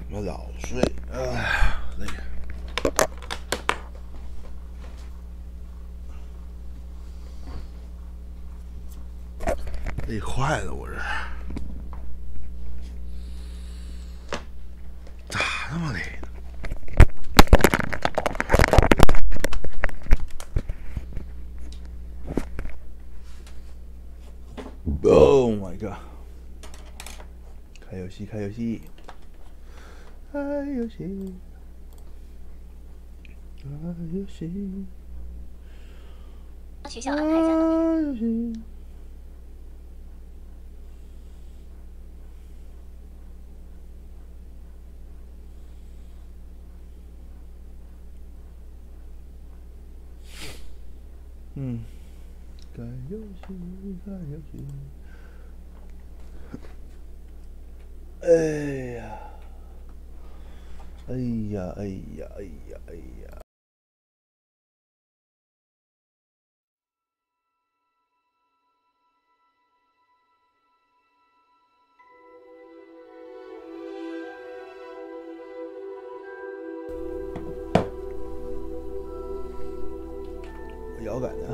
我老睡，累。累坏了，我这咋那么累呢？Oh my god！ 开游戏，开游戏，开游戏，开游戏，取消安排加游戏。开游戏，开游戏。哎呀，哎呀，哎呀，哎呀，哎呀！摇杆的。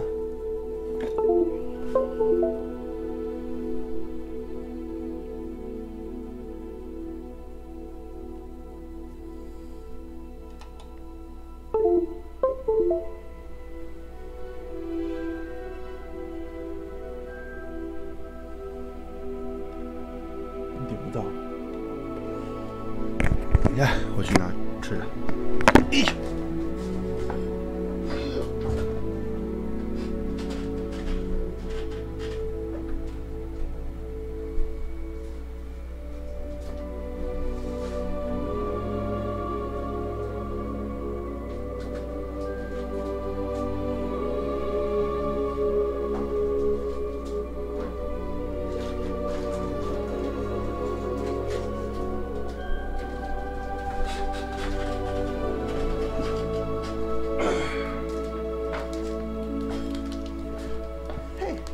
点不到。你看，我去拿吃的。哎呦！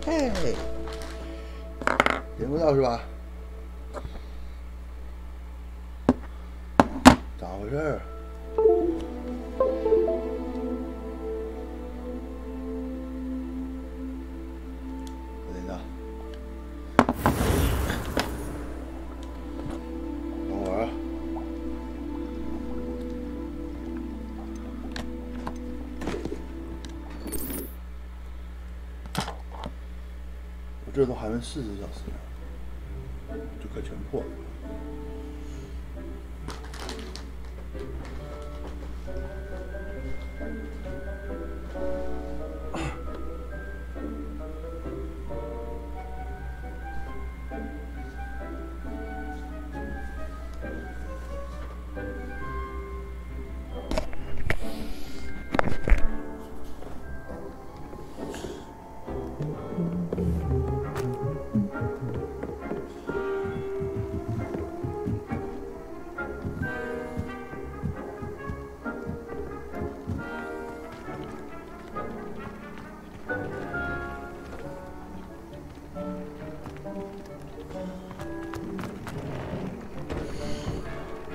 嘿，点不到是吧？咋回事？等等，等会儿。这都还没40小时呢，就快全破了。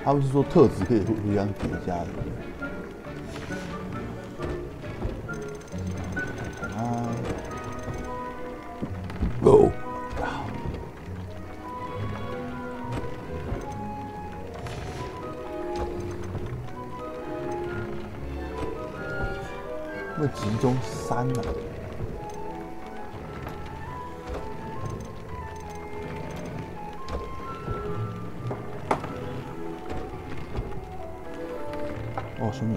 他不是说特质可以互相叠加的？啊！哦！那集中3呢？哦，兄弟，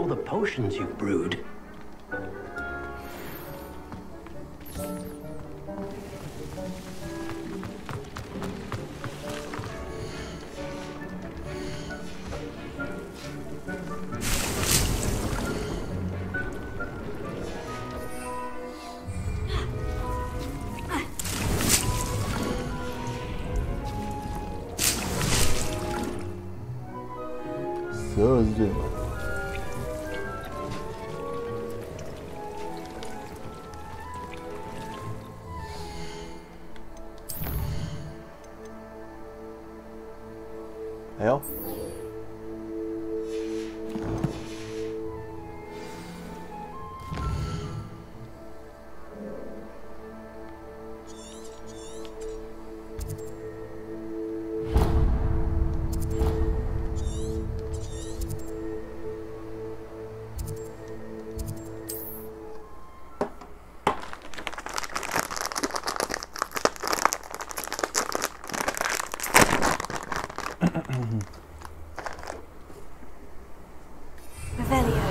all the potions you've brewed.12是对吗？哎呦！Revelio.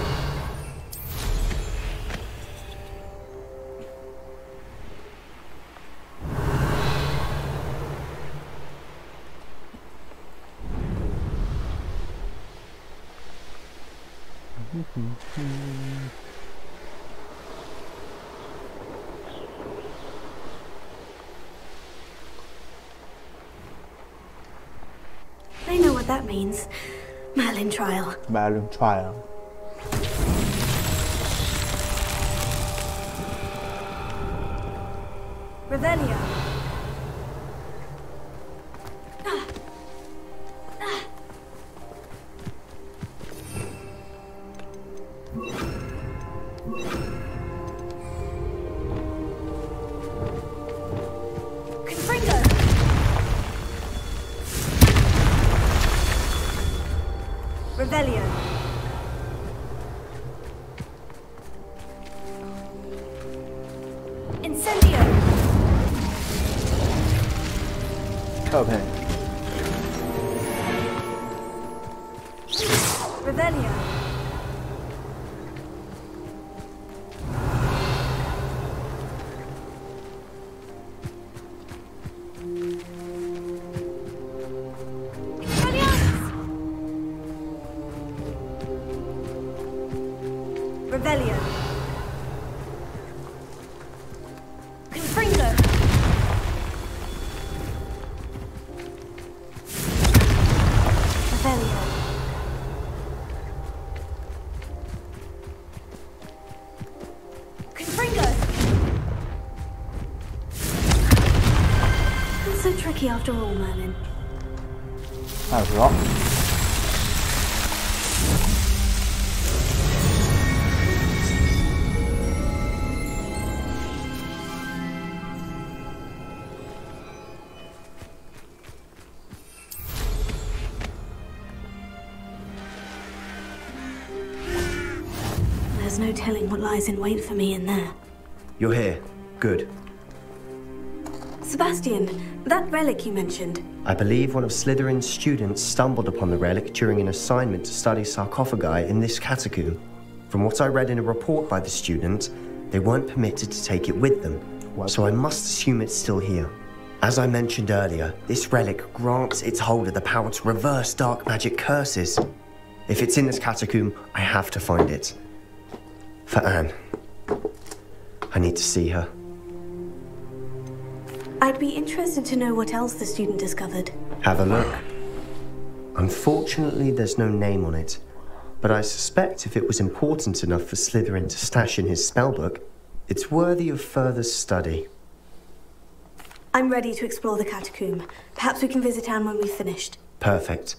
I know what that means. Merlin trial. Merlin trial. Revelio. Confringo. Revelio. Incendio. Okay. Revelio. Revelio. Confringo. Revelio. Confringo. Not so tricky after all, Merlin. That's right. There's no telling what lies in wait for me in there. You're here. Good. Sebastian, that relic you mentioned. I believe one of Slytherin's students stumbled upon the relic during an assignment to study sarcophagi in this catacomb. From what I read in a report by the student, they weren't permitted to take it with them, so I must assume it's still here. As I mentioned earlier, this relic grants its holder the power to reverse dark magic curses. If it's in this catacomb, I have to find it. For Anne. I need to see her. I'd be interested to know what else the student discovered. Have a look. Unfortunately, there's no name on it, but I suspect if it was important enough for Slytherin to stash in his spellbook, it's worthy of further study. I'm ready to explore the catacomb. Perhaps we can visit Anne when we've finished. Perfect.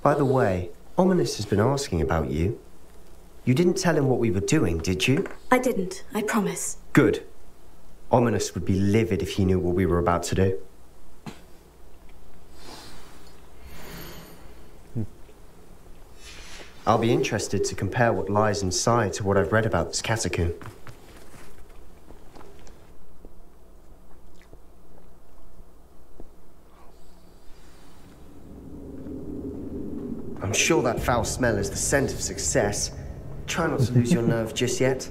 By the way, Ominis has been asking about you. You didn't tell him what we were doing, did you? I didn't, I promise. Good. Ominis would be livid if he knew what we were about to do. I'll be interested to compare what lies inside to what I've read about this catacomb. I'm sure that foul smell is the scent of success. Try not to lose your nerve just yet.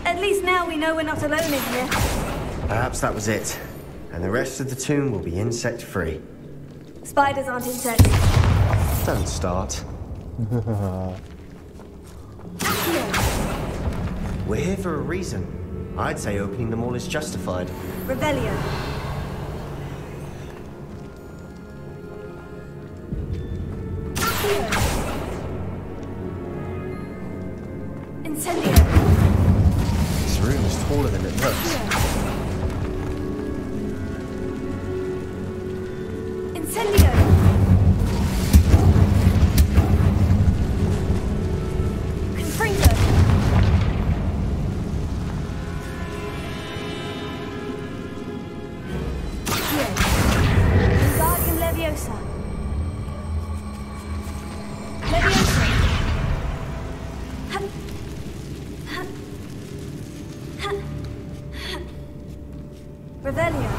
At least now we know we're not alone in here. Perhaps that was it. And the rest of the tomb will be insect-free. Spiders aren't insects. Don't start. We're here for a reason. I'd say opening them all is justified. Revelio. Incendio. This room is taller than it looks. Incendio. Confringo. Wingardium Leviosa. Leviosa. Revelio.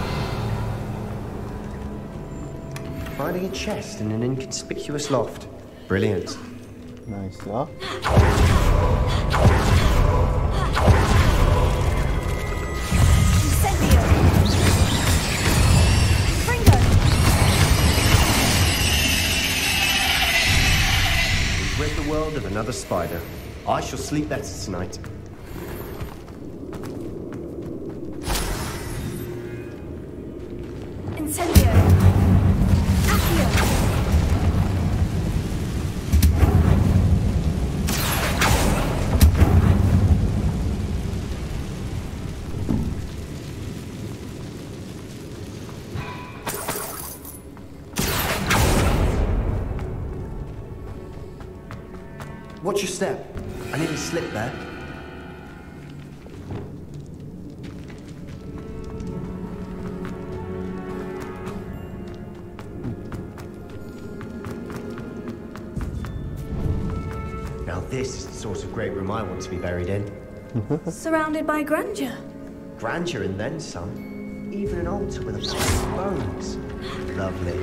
Finding a chest in an inconspicuous loft. Brilliant. Nice, ja. Incendio. Confringo. We've rid the world of another spider. I shall sleep better tonight. Incendio. Accio. Watch your step. I nearly slipped there. Now this is the sort of great room I want to be buried in. Surrounded by grandeur. Grandeur and then some. Even an altar with a pile of bones. Lovely.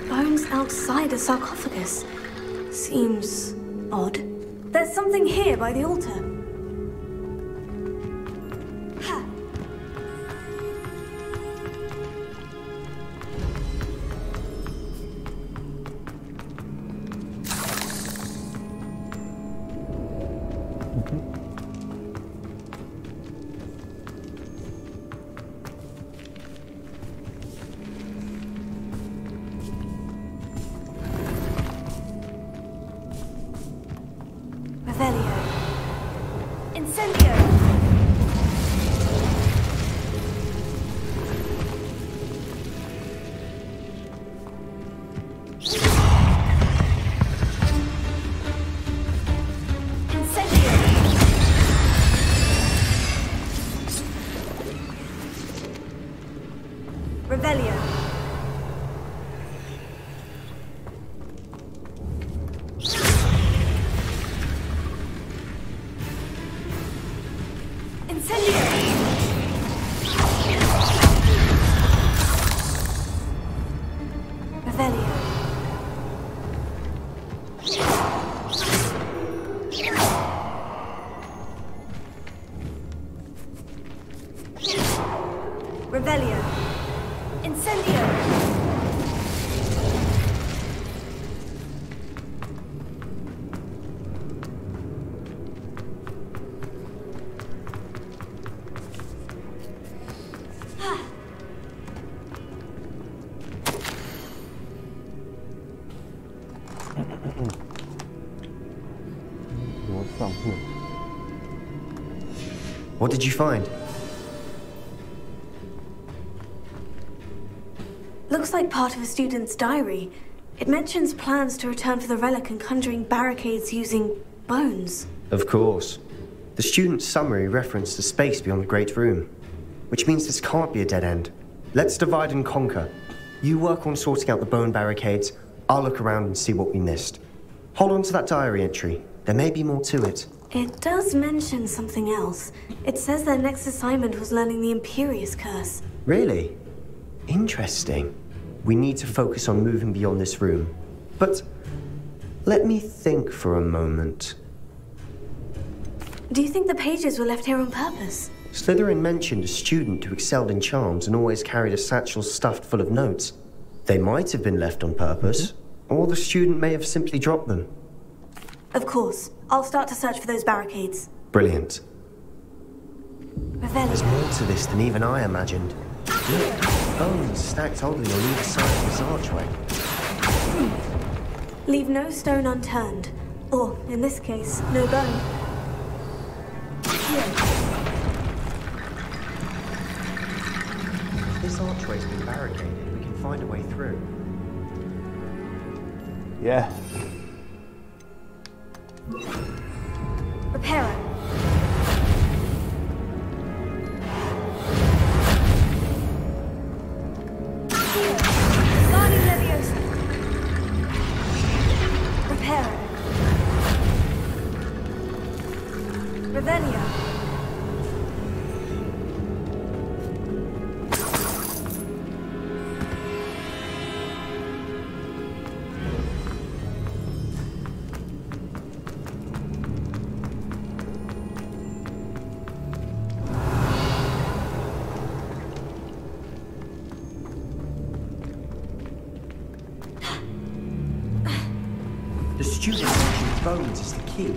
Bones outside a sarcophagus. Seems odd. There's something here by the altar. Ha! Revelio. Incendio. Incendio. Revelio. Incendio. Revelio. Revelio. Incendio. What did you find? Looks like part of a student's diary. It mentions plans to return for the relic and conjuring barricades using bones. Of course. The student's summary referenced the space beyond the Great Room, which means this can't be a dead end. Let's divide and conquer. You work on sorting out the bone barricades, I'll look around and see what we missed. Hold on to that diary entry. There may be more to it. It does mention something else. It says their next assignment was learning the Imperious Curse. Really? Interesting. We need to focus on moving beyond this room. But let me think for a moment. Do you think the pages were left here on purpose? Slytherin mentioned a student who excelled in charms and always carried a satchel stuffed full of notes. They might have been left on purpose, or the student may have simply dropped them. Of course. I'll start to search for those barricades. Brilliant. There's Revelio. more to this than even I imagined. Look, bones stacked oddly on either side of this archway. Leave no stone unturned. Or, in this case, no bone. If this archway's been barricaded, we can find a way through. Yeah. Reparo. Guardian Leviosa. Reparo. Revelio. The student mentioned bones is the key.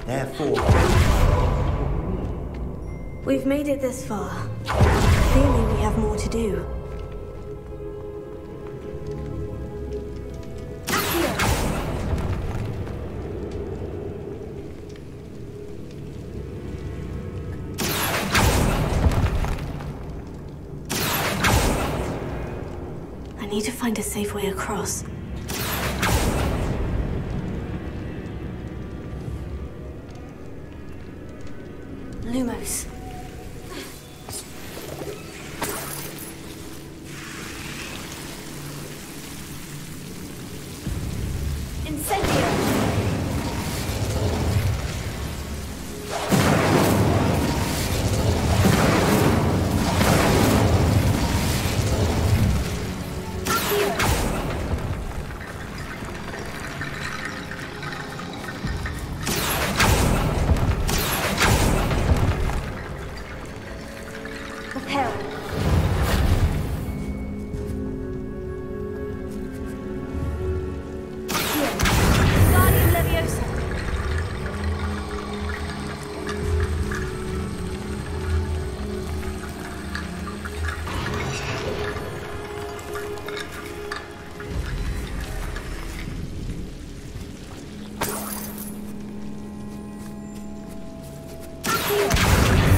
Therefore, We've made it this far. Clearly we have more to do. I need to find a safe way across. Lumos. Incendio. Guardian Leviosa.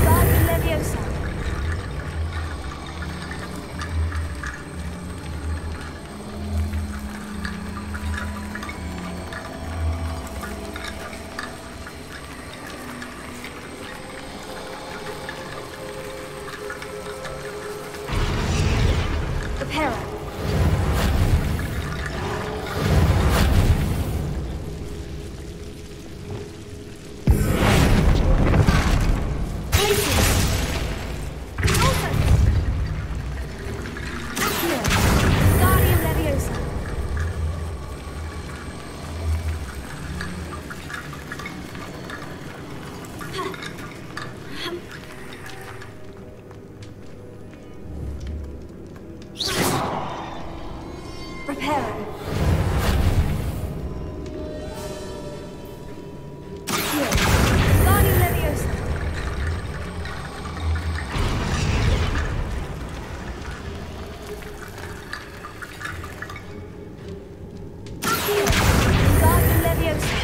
Guardian Leviosa. Reparo. Guardian Leviosa. Reparo. Guardian Leviosa. Guardian Leviosa.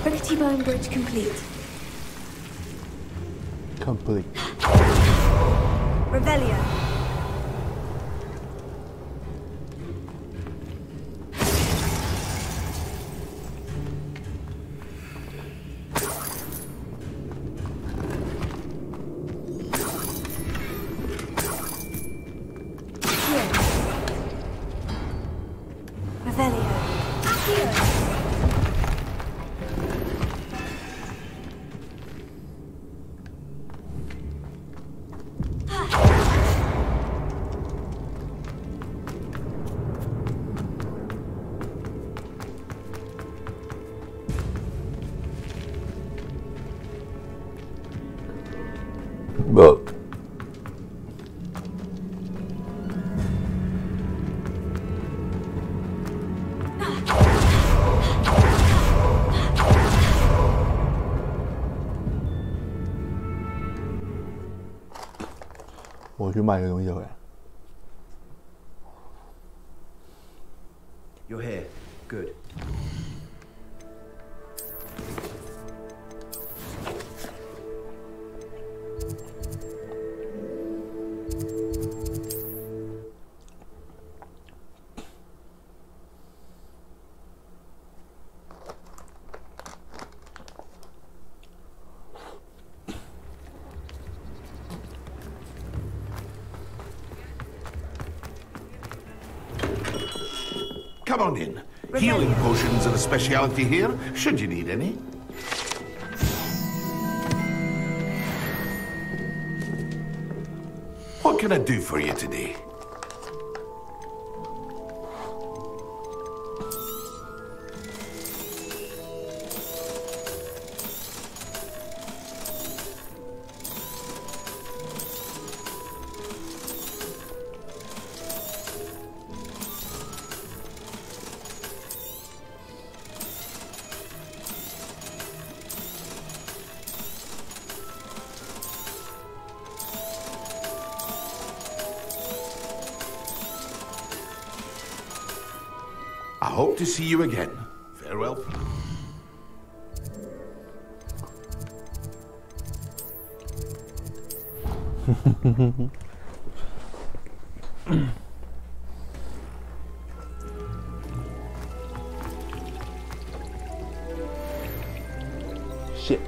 Rickety Bone Bridge complete. Complete. Revelio. But我去买个东西回来。 You're here. Good. Come on in. Healing potions are a speciality here, should you need any. What can I do for you today? I hope to see you again. Farewell. Shit.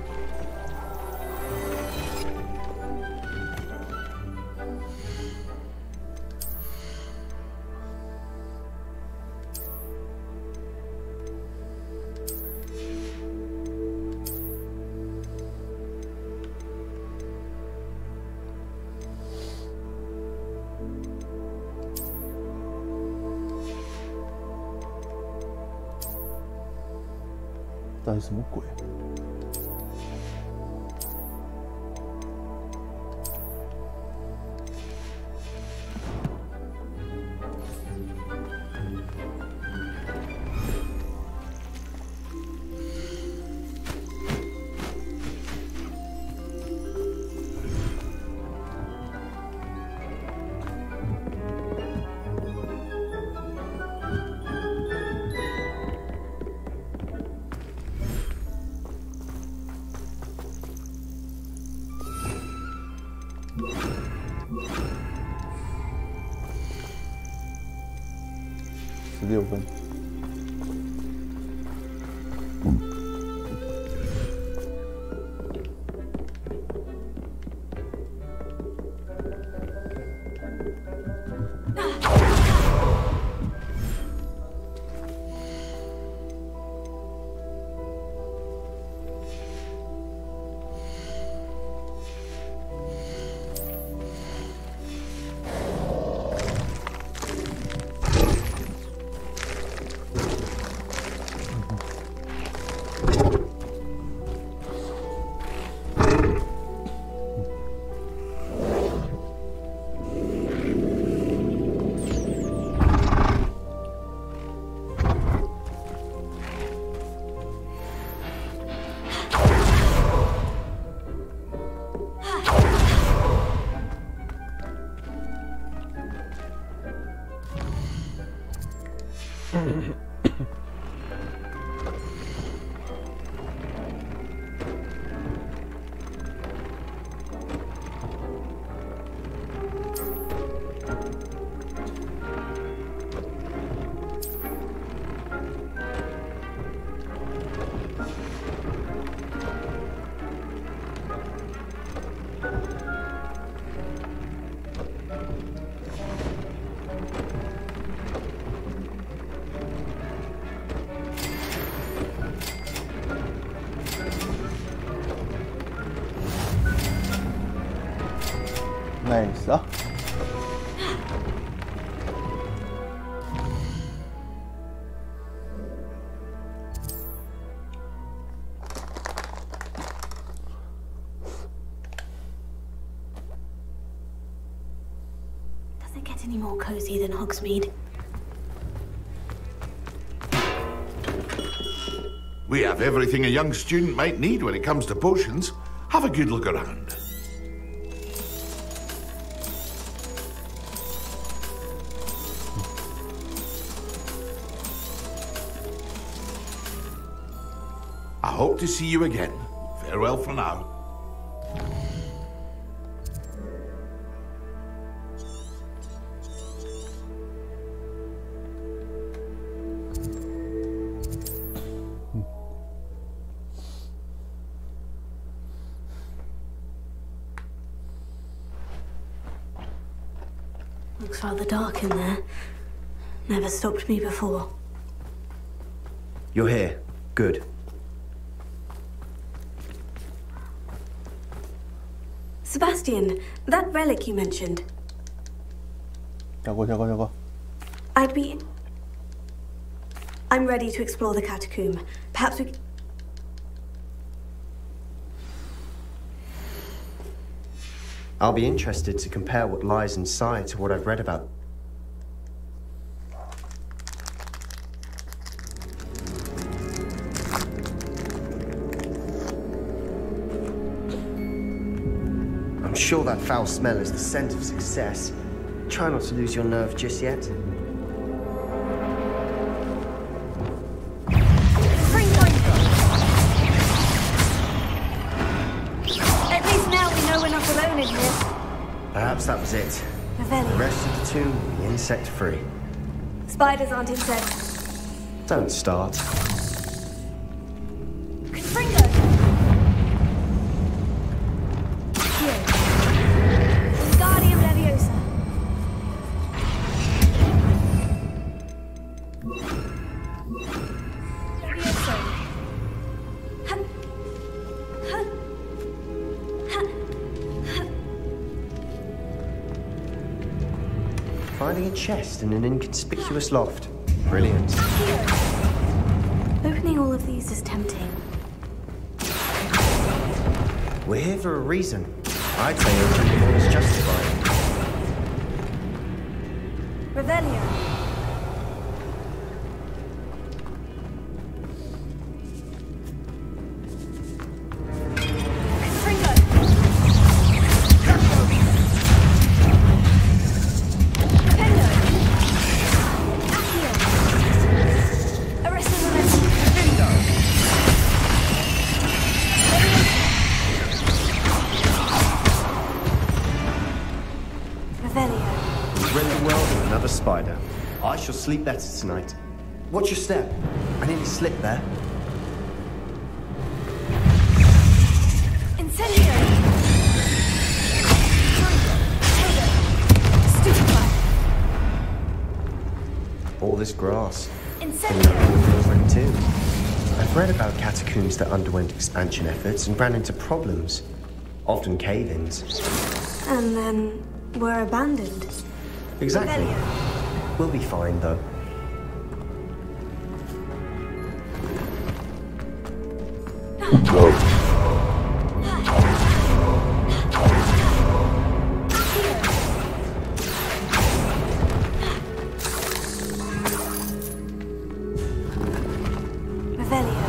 到底什么鬼？16分。Nice 啊！ get any more cozy than Hogsmeade. We have everything a young student might need when it comes to potions. Have a good look around. I hope to see you again. Farewell for now. Looks rather dark in there. Never stopped me before. You're here. Good. Sebastian, that relic you mentioned. 저거. I'm ready to explore the catacomb. Perhaps we... I'll be interested to compare what lies inside to what I've read about. I'm sure that foul smell is the scent of success. Try not to lose your nerve just yet. At least now we know we're not alone in here. Perhaps that was it. The Revelio. rest of the tomb will be insect-free. Spiders aren't insects. Don't start. Confringo! Here. Wingardium Leviosa. Leviosa. Huh. Huh. Huh. Finding a chest in an inconspicuous loft. Brilliant. Here. Opening all of these is tempting. We're here for a reason. I'd say opening them all is justified. Revelio. Confringo. Defendo. Accio. Arresting momentum. Revelio. Render well than another spider. I shall sleep better tonight. Watch your step. I nearly slipped there. Incendio. Stupefy. All this grass. Incendio. Filling too. I've read about catacombs that underwent expansion efforts and ran into problems. Often cave-ins. And then were abandoned. Exactly. Revelio. We'll be fine, though. Revelio.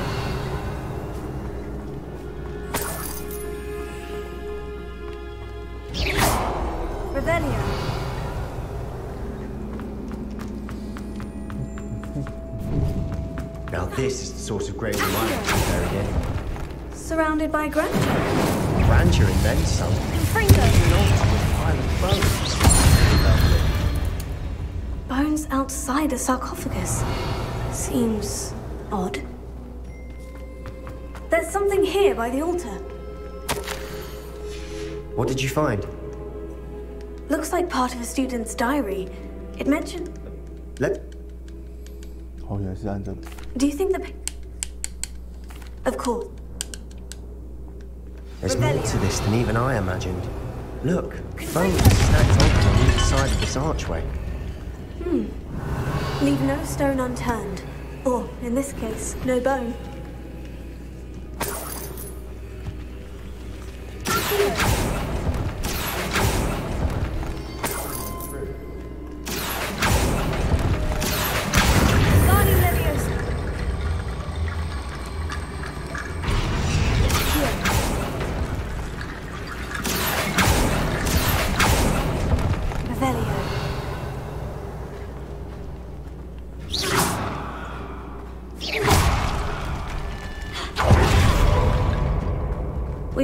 Revelio. Now this is the sort of grave you might have been buried in. Surrounded by grandeur. Grandeur and then some. Confringo. An altar with violent bones. Bones outside a sarcophagus. Seems odd. There's something here by the altar. What did you find? Looks like part of a student's diary. It mentioned... Let... 原来是按这个。 Do you think the... Of course. There's more to this than even I imagined. Look, Confringo. bones stacked open on either side of this archway. Leave no stone unturned. Or, in this case, no bone.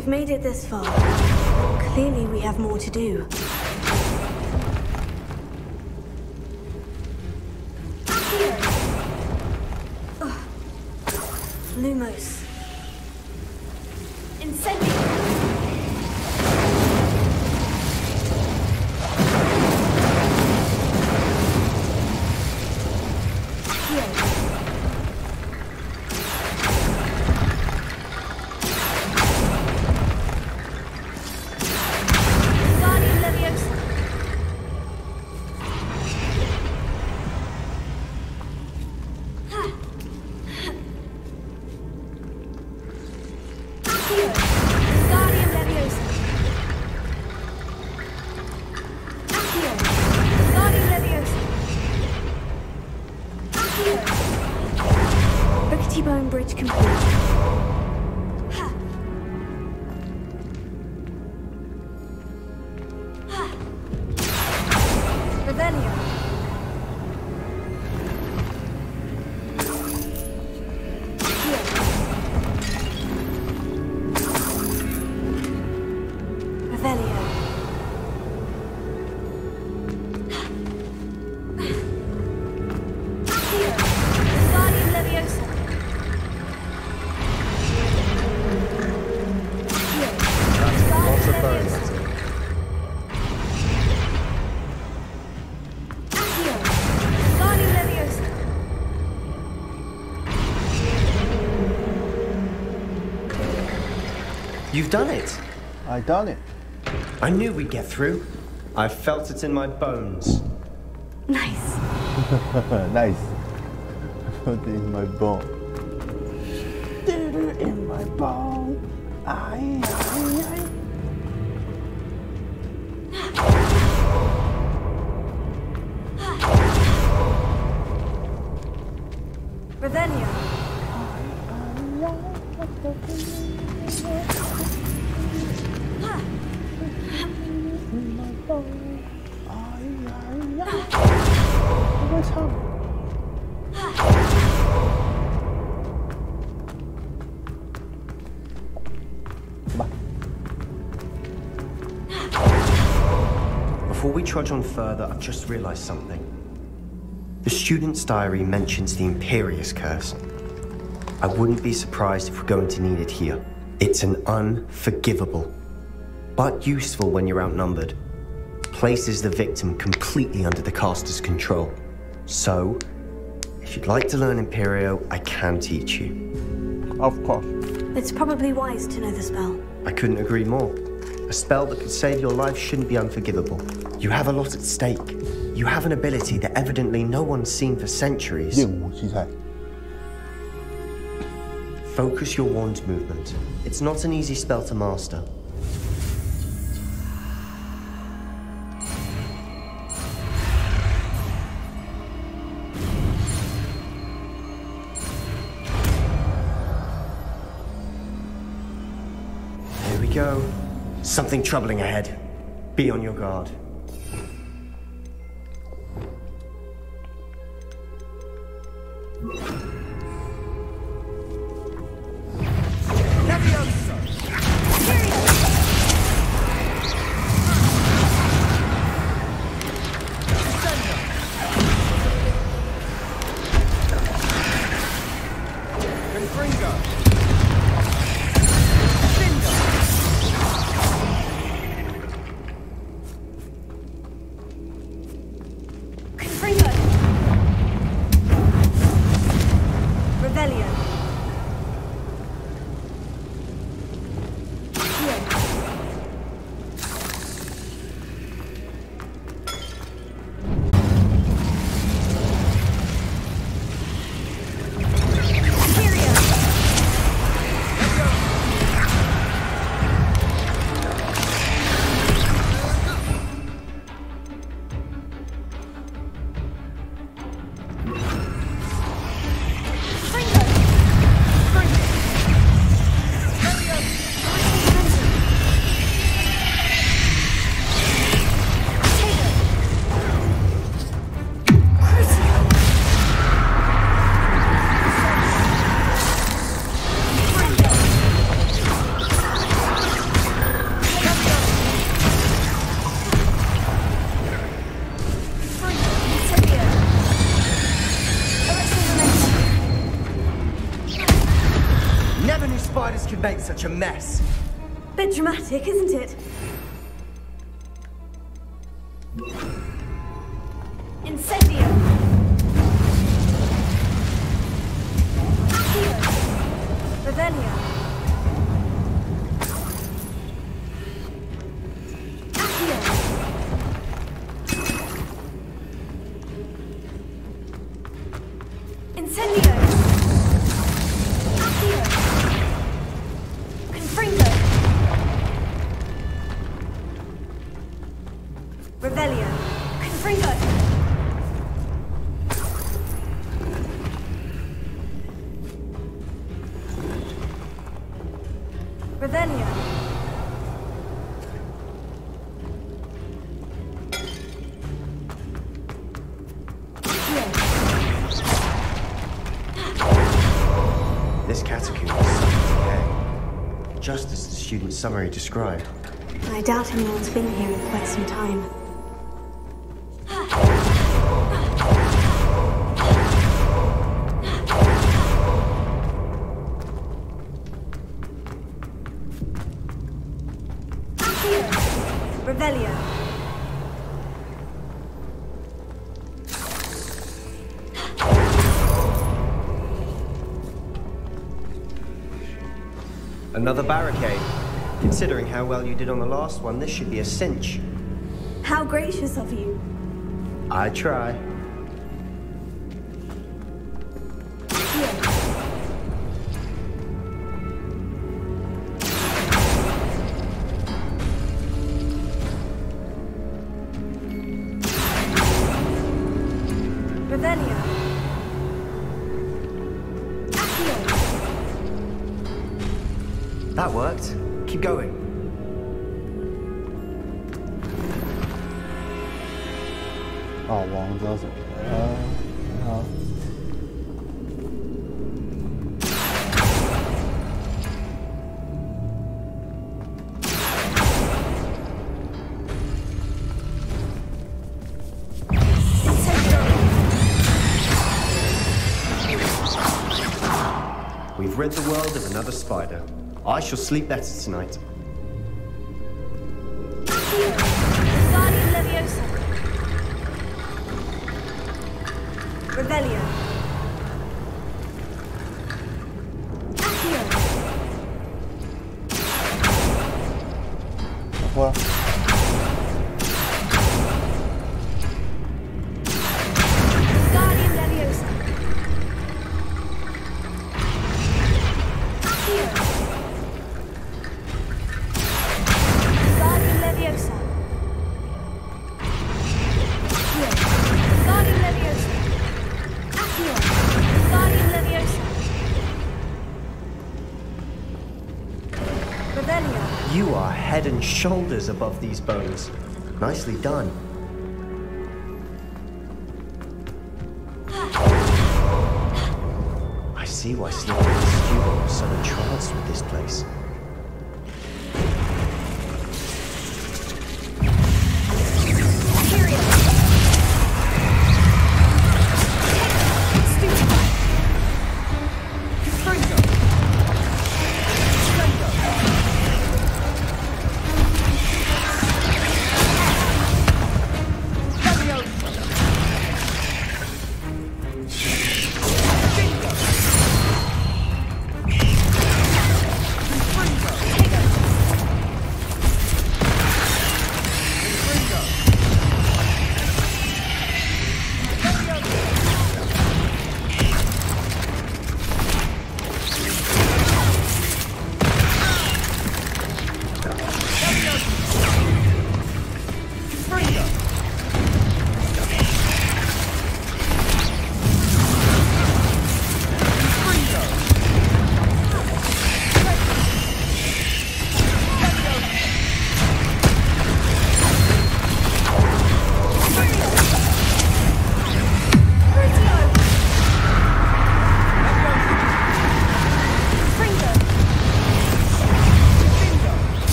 We've made it this far. Clearly we have more to do. Lumos. Incendio! Bone bridge complete. Revelio. Revelio. Guardian Leviosa. Lots of bones. Guardian Leviosa. You've done it. I done it. I knew we'd get through. I felt it in my bones. Nice. Nice. I felt it in my bone. Did it in my bone. Aye, aye, aye. Revelio. Before we trudge on further, I've just realized something. The student's diary mentions the Imperius Curse. I wouldn't be surprised if we're going to need it here. It's an unforgivable, but useful when you're outnumbered. Places the victim completely under the caster's control. So, if you'd like to learn Imperio, I can teach you. Of course. It's probably wise to know the spell. I couldn't agree more. A spell that could save your life shouldn't be unforgivable. You have a lot at stake. You have an ability that evidently no one's seen for centuries. 练武奇才。 Focus your wand movement. It's not an easy spell to master. Here we go. Something troubling ahead. Be on your guard. you've made such a mess. Bit dramatic, isn't it? Incendio! Accio! Revelio! Accio! Incendio! Accio! Confringo! Revelio! Confringo! Revelio! This catacomb is such decay, just as the student's summary described. I doubt anyone's been here in quite some time. Revelio. Another barricade. Considering how well you did on the last one, this should be a cinch. How gracious of you. I try. Revelio. Accio. That worked. Keep going.哦，王者什么？好。We've rid the world of another spider. I shall sleep better tonight. Guardian Leviosa. Revelio. Accio. What? Guardian Leviosa. Accio. Guardian Leviosa. Accio. Guardian Leviosa. Accio. Guardian Leviosa. Revelio. You are head and shoulders above these bones. Nicely done. I see why Slippery the student was so entranced with this place. Period.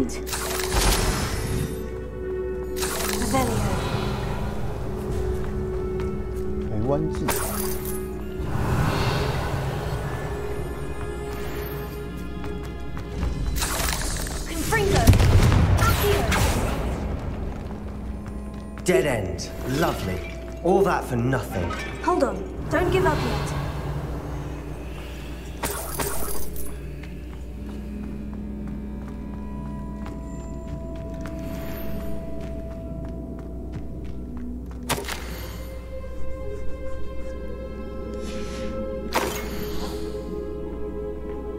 happened? Revelio. 台湾制。 Confringo. Accio. Dead end. Lovely. All that for nothing. Hold on. Don't give up yet.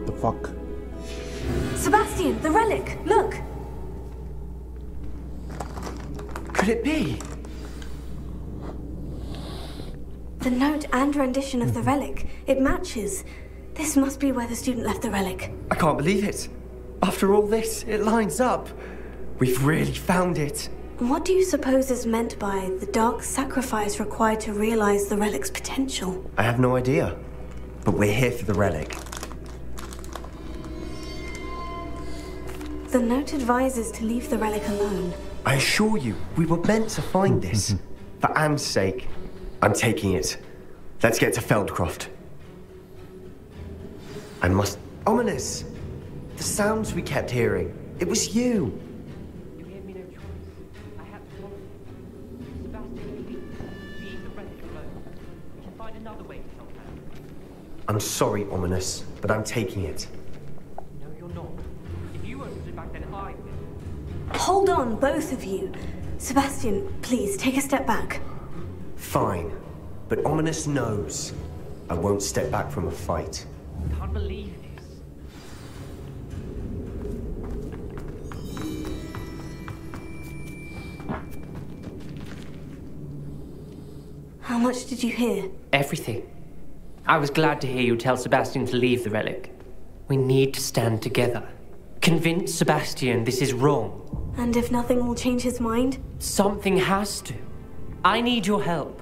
The fuck? Sebastian, the relic. Look. Could it be? The note and rendition of the relic. It matches. This must be where the student left the relic. I can't believe it. After all this, it lines up. We've really found it. What do you suppose is meant by the dark sacrifice required to realize the relic's potential? I have no idea. But we're here for the relic. The note advises to leave the relic alone. I assure you, we were meant to find this. For Anne's sake, I'm taking it. Let's get to Feldcroft. I must... Ominous! The sounds we kept hearing. It was you. You gave me no choice. I had to follow you. Sebastian, leave the relic alone. We can find another way to help Anne. I'm sorry, Ominous, but I'm taking it. No, you're not. If you won't use it back, then I will. Hold on, both of you. Sebastian, please, take a step back. Fine. But Ominous knows. I won't step back from a fight. Can't believe this. How much did you hear? Everything. I was glad to hear you tell Sebastian to leave the relic. We need to stand together. Convince Sebastian this is wrong. And if nothing will change his mind? Something has to. I need your help.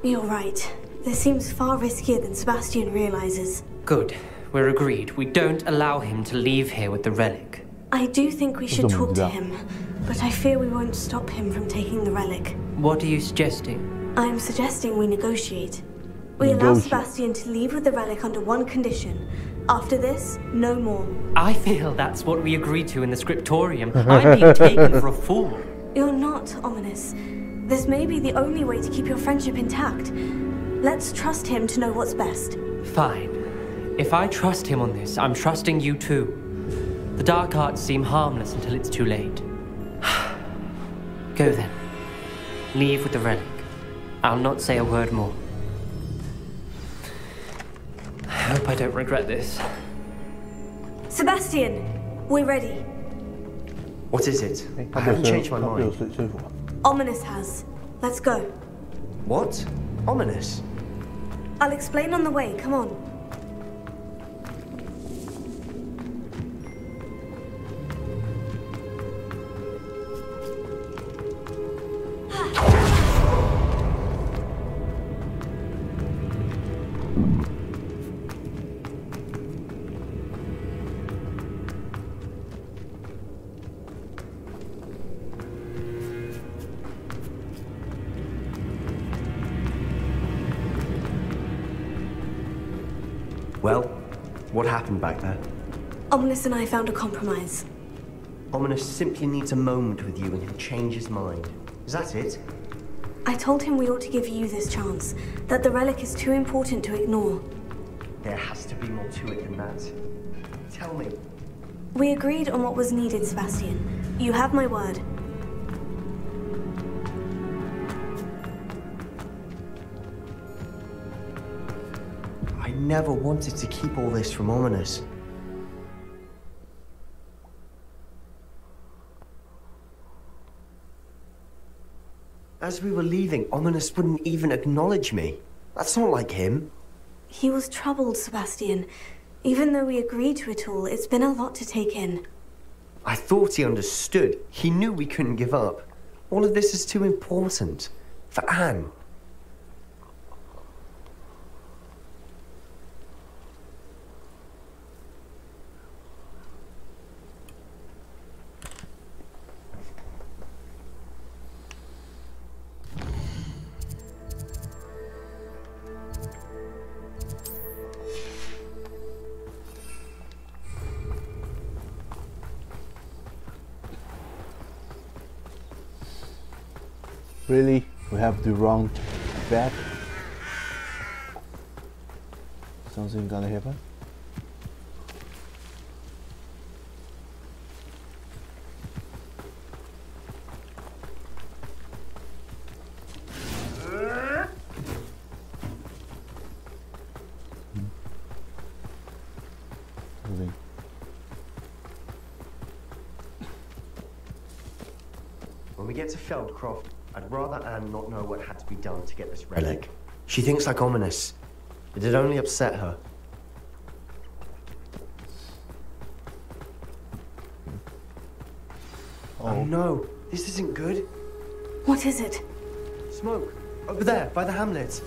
You're right. This seems far riskier than Sebastian realizes. Good. We're agreed. We don't allow him to leave here with the relic. I do think we should talk to him, but I fear we won't stop him from taking the relic. What are you suggesting? I'm suggesting we negotiate. We allow Sebastian to leave with the relic under one condition. After this, no more. I feel that's what we agreed to in the scriptorium. I'm being taken for a fool. You're not, Ominous. This may be the only way to keep your friendship intact. Let's trust him to know what's best. Fine. If I trust him on this, I'm trusting you too. The dark arts seem harmless until it's too late. Go then. Leave with the relic. I'll not say a word more. I hope I don't regret this. Sebastian, we're ready. What is it? I haven't changed my mind. 说服。 Ominous has. Let's go. What? Ominous? I'll explain on the way. Come on. Well, what happened back there? Ominous and I found a compromise. Ominous simply needs a moment with you and he'll change his mind. Is that it? I told him we ought to give you this chance, that the relic is too important to ignore. There has to be more to it than that. Tell me. We agreed on what was needed, Sebastian. You have my word. I never wanted to keep all this from Ominous. As we were leaving, Ominous wouldn't even acknowledge me. That's not like him. He was troubled, Sebastian. Even though we agreed to it all, it's been a lot to take in. I thought he understood. He knew we couldn't give up. All of this is too important. For Anne. Really? We have the wrong back? Something gonna happen? Moving. When we get to Feldcroft, I'd rather Anne not know what had to be done to get this relic. She thinks like ominous. It'd only upset her. Oh no, this isn't good. What is it? Smoke. Over there, by the hamlet.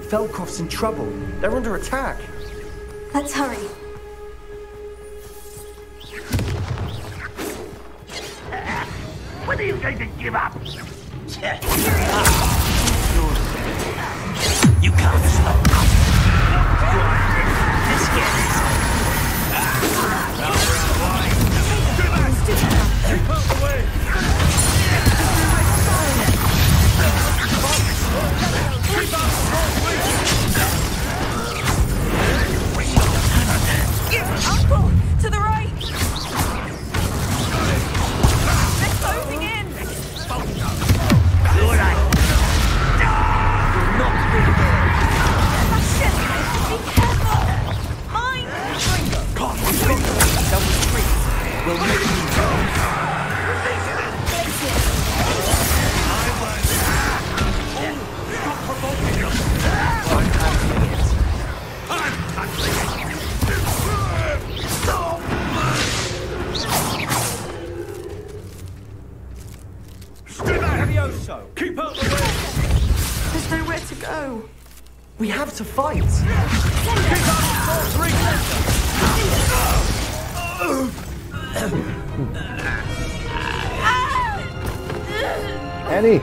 Feldcroft's in trouble. They're under attack. Let's hurry. When are you going to give up? You can't stop us. Let's get it. Keep out the way! Uncle, to the right! They're closing in! Sebastian, be careful! Mine! Double three. We'll make you go. Keep out the way! There's nowhere to go. We have to fight. Annie!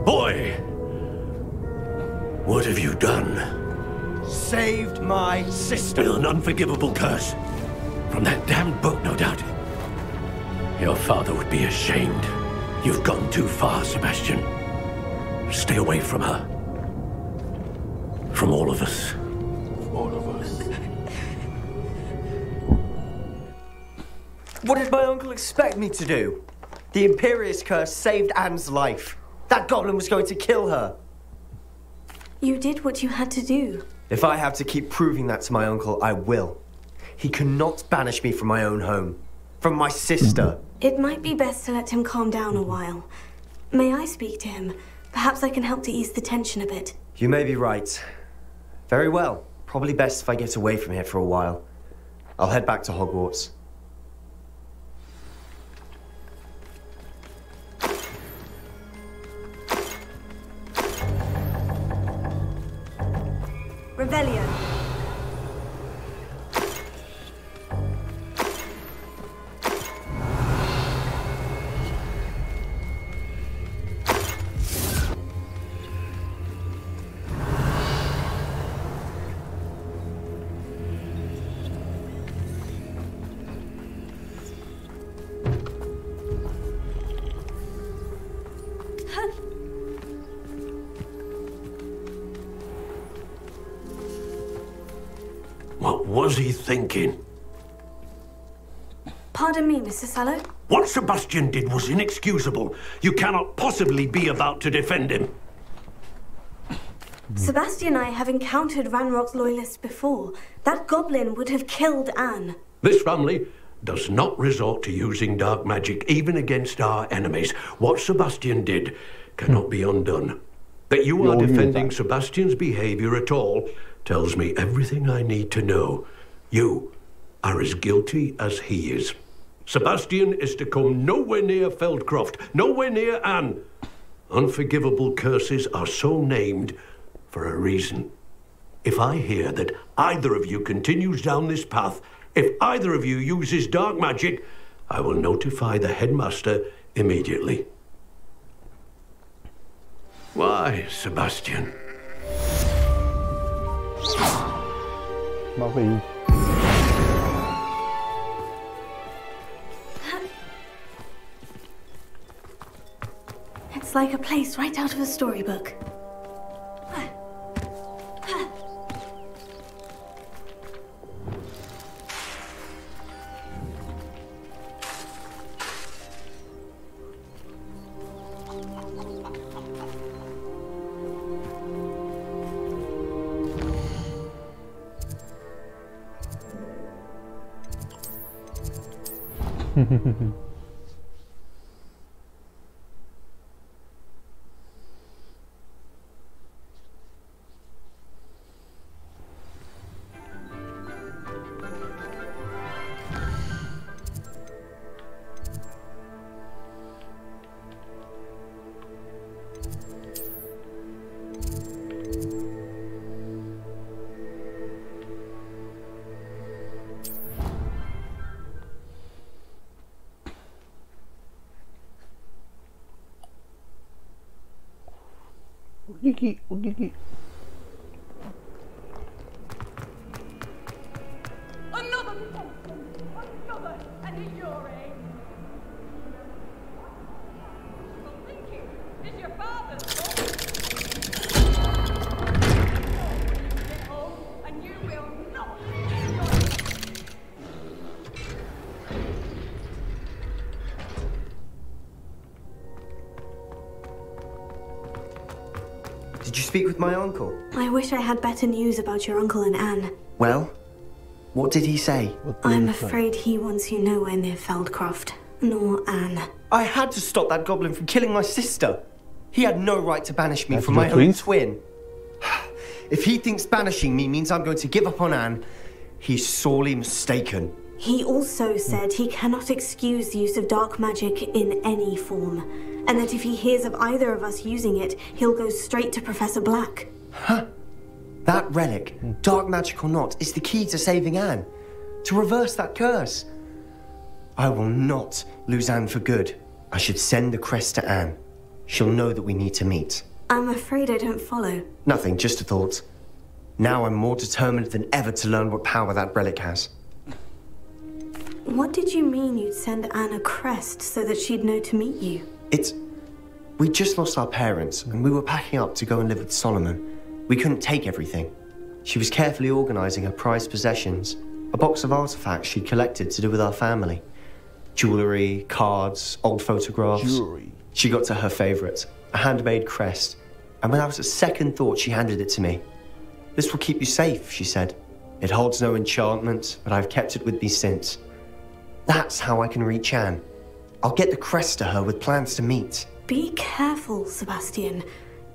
Boy! What have you done? Saved my sister. With an unforgivable curse. From that damned book, no doubt. Your father would be ashamed. You've gone too far, Sebastian. Stay away from her. From all of us. All of us. What did my uncle expect me to do? The Imperius curse saved Anne's life. That goblin was going to kill her. You did what you had to do. If I have to keep proving that to my uncle, I will. He cannot banish me from my own home. From my sister. It might be best to let him calm down a while. May I speak to him? Perhaps I can help to ease the tension a bit. You may be right. Very well. Probably best if I get away from here for a while. I'll head back to Hogwarts. Revelio. What was he thinking? Pardon me, Mr. Sallow. What Sebastian did was inexcusable. You cannot possibly be about to defend him. Sebastian and I have encountered Ranrock's loyalists before. That goblin would have killed Anne. This family does not resort to using dark magic even against our enemies. What Sebastian did cannot be undone. That you are defending Sebastian's behavior at all tells me everything I need to know. You are as guilty as he is. Sebastian is to come nowhere near Feldcroft, nowhere near Anne. Unforgivable curses are so named for a reason. If I hear that either of you continues down this path, if either of you uses dark magic, I will notify the headmaster immediately. Why, Sebastian? Bảo vệ gì? It's like a place right out of a storybook. Gigi. Another Thompson! Another! And he's your age! Well, thinking, is your father's fault? Get home, and you will not enjoy it! Did you speak with my uncle? I wish I had better news about your uncle and Anne. Well, what did he say? I'm afraid he wants you nowhere near Feldcroft, nor Anne. I had to stop that goblin from killing my sister. He had no right to banish me That's from my your own twin? twin. If he thinks banishing me means I'm going to give up on Anne, he's sorely mistaken. He also said he cannot excuse the use of dark magic in any form, and that if he hears of either of us using it, he'll go straight to Professor Black. Huh? That relic, dark magic or not, is the key to saving Anne. To reverse that curse. I will not lose Anne for good. I should send the crest to Anne. She'll know that we need to meet. I'm afraid I don't follow. Nothing, just a thought. Now I'm more determined than ever to learn what power that relic has. What did you mean you'd send Anne a crest so that she'd know to meet you? We just lost our parents, and we were packing up to go and live with Solomon. We couldn't take everything. She was carefully organizing her prized possessions, a box of artifacts she'd collected to do with our family. Jewelry, cards, old photographs. Jewelry. She got to her favorite, a handmade crest, and when I was at second thought, she handed it to me. This will keep you safe, she said. It holds no enchantment, but I've kept it with me since. That's how I can reach Anne. I'll get the crest to her with plans to meet. Be careful, Sebastian.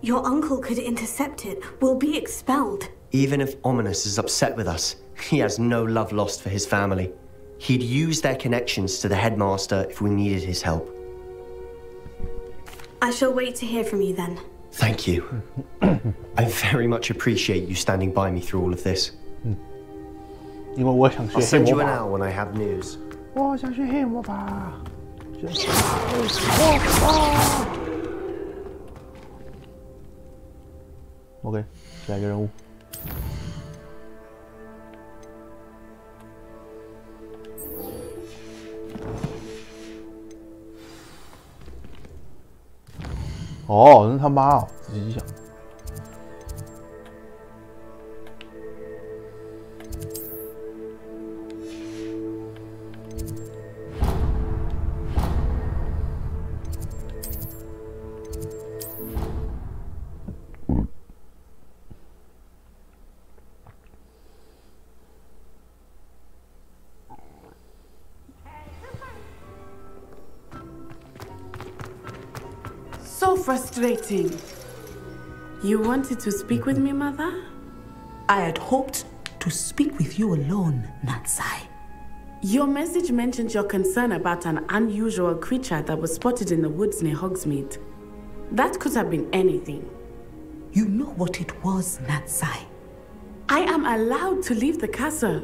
Your uncle could intercept it. We'll be expelled. Even if Ominous is upset with us, he has no love lost for his family. He'd use their connections to the headmaster if we needed his help. I shall wait to hear from you then. Thank you. I very much appreciate you standing by me through all of this. 因为我想 I'll 学 send 黑 you 魔 an 法， hour when I have news. 我想学黑魔法。OK， 下一个任务。哦，那他妈哦，自己想。So frustrating. You wanted to speak with me, Mother? I had hoped to speak with you alone, Natsai. Your message mentioned your concern about an unusual creature that was spotted in the woods near Hogsmeade. That could have been anything. You know what it was, Natsai. I am allowed to leave the castle.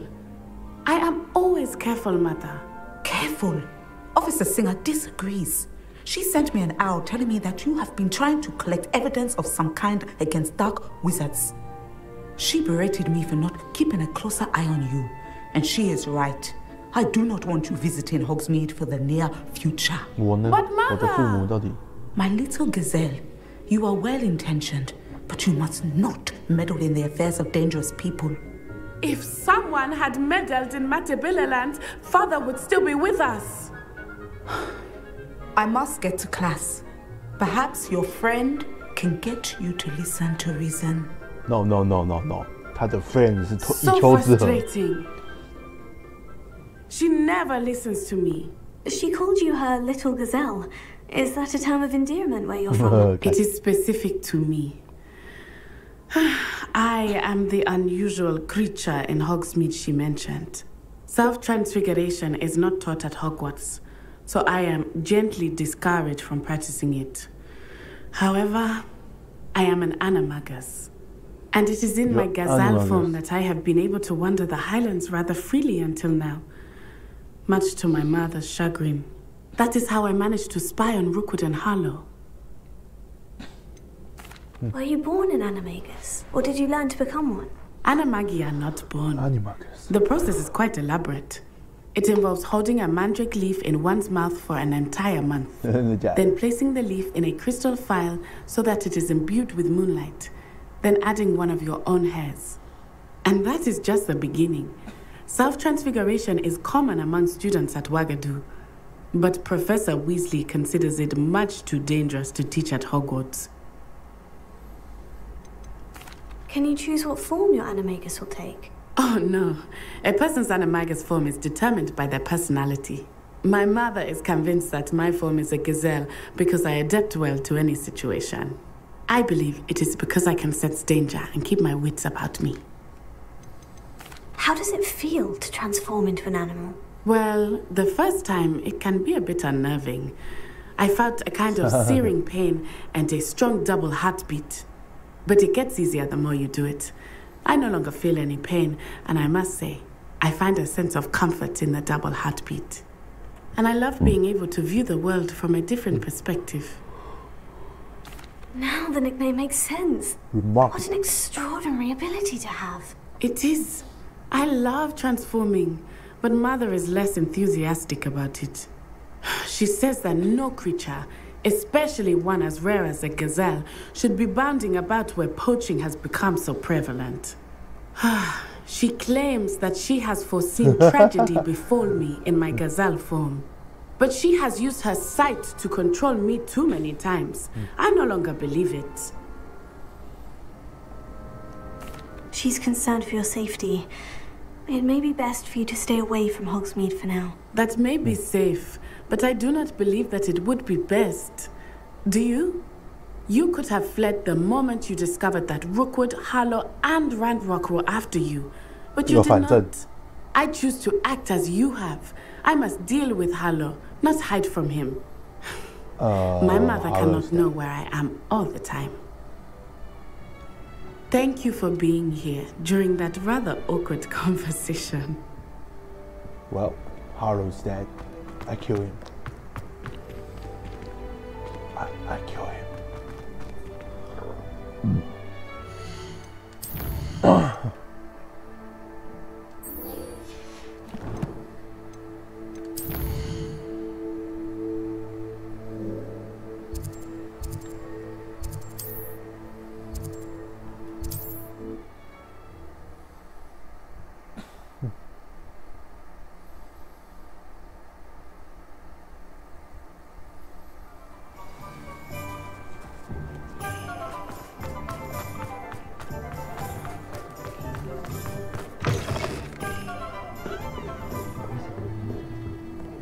I am always careful, Mother. Careful? Officer Singer disagrees. She sent me an owl telling me that you have been trying to collect evidence of some kind against dark wizards. She berated me for not keeping a closer eye on you, and she is right. I do not want you visiting Hogsmeade for the near future. But Mother! My little gazelle, you are well-intentioned, but you must not meddle in the affairs of dangerous people. If someone had meddled in Matabeleland, Father would still be with us. I must get to class. Perhaps your friend can get you to listen to reason. No. 他的 friend 是So 一丘之貉。 frustrating. She never listens to me. She called you her little gazelle. Is that a term of endearment where you're from? It is specific to me. I am the unusual creature in Hogsmeade she mentioned. Self-transfiguration is not taught at Hogwarts, so I am gently discouraged from practicing it. However, I am an animagus, and it is in my gazelle form that I have been able to wander the Highlands rather freely until now, much to my mother's chagrin. That is how I managed to spy on Rookwood and Harlow. Were you born an animagus, or did you learn to become one? Animagi are not born. Animagus. The process is quite elaborate. It involves holding a mandrake leaf in one's mouth for an entire month, then placing the leaf in a crystal phial so that it is imbued with moonlight, then adding one of your own hairs. And that is just the beginning. Self-transfiguration is common among students at Wagadu, but Professor Weasley considers it much too dangerous to teach at Hogwarts. Can you choose what form your animagus will take? Oh no, a person's animagus form is determined by their personality. My mother is convinced that my form is a gazelle because I adapt well to any situation. I believe it is because I can sense danger and keep my wits about me. How does it feel to transform into an animal? Well, the first time it can be a bit unnerving. I felt a kind of searing pain and a strong double heartbeat. But it gets easier the more you do it. I no longer feel any pain, and I must say, I find a sense of comfort in the double heartbeat. And I love being able to view the world from a different perspective. Now the nickname makes sense. What an extraordinary ability to have. It is. I love transforming, but Mother is less enthusiastic about it. She says that no creature, especially one as rare as a gazelle, should be bounding about where poaching has become so prevalent. She claims that she has foreseen tragedy befall me in my gazelle form. But she has used her sight to control me too many times. I no longer believe it. She's concerned for your safety. It may be best for you to stay away from Hogsmeade for now. That may be safe, but I do not believe that it would be best. Do you? You could have fled the moment you discovered that Rookwood, Harlow, and Ranrock were after you. But you did not. I choose to act as you have. I must deal with Harlow, not hide from him. My mother cannot know where I am all the time. Thank you for being here during that rather awkward conversation. Well, Harlow's dead. I kill him. I kill him.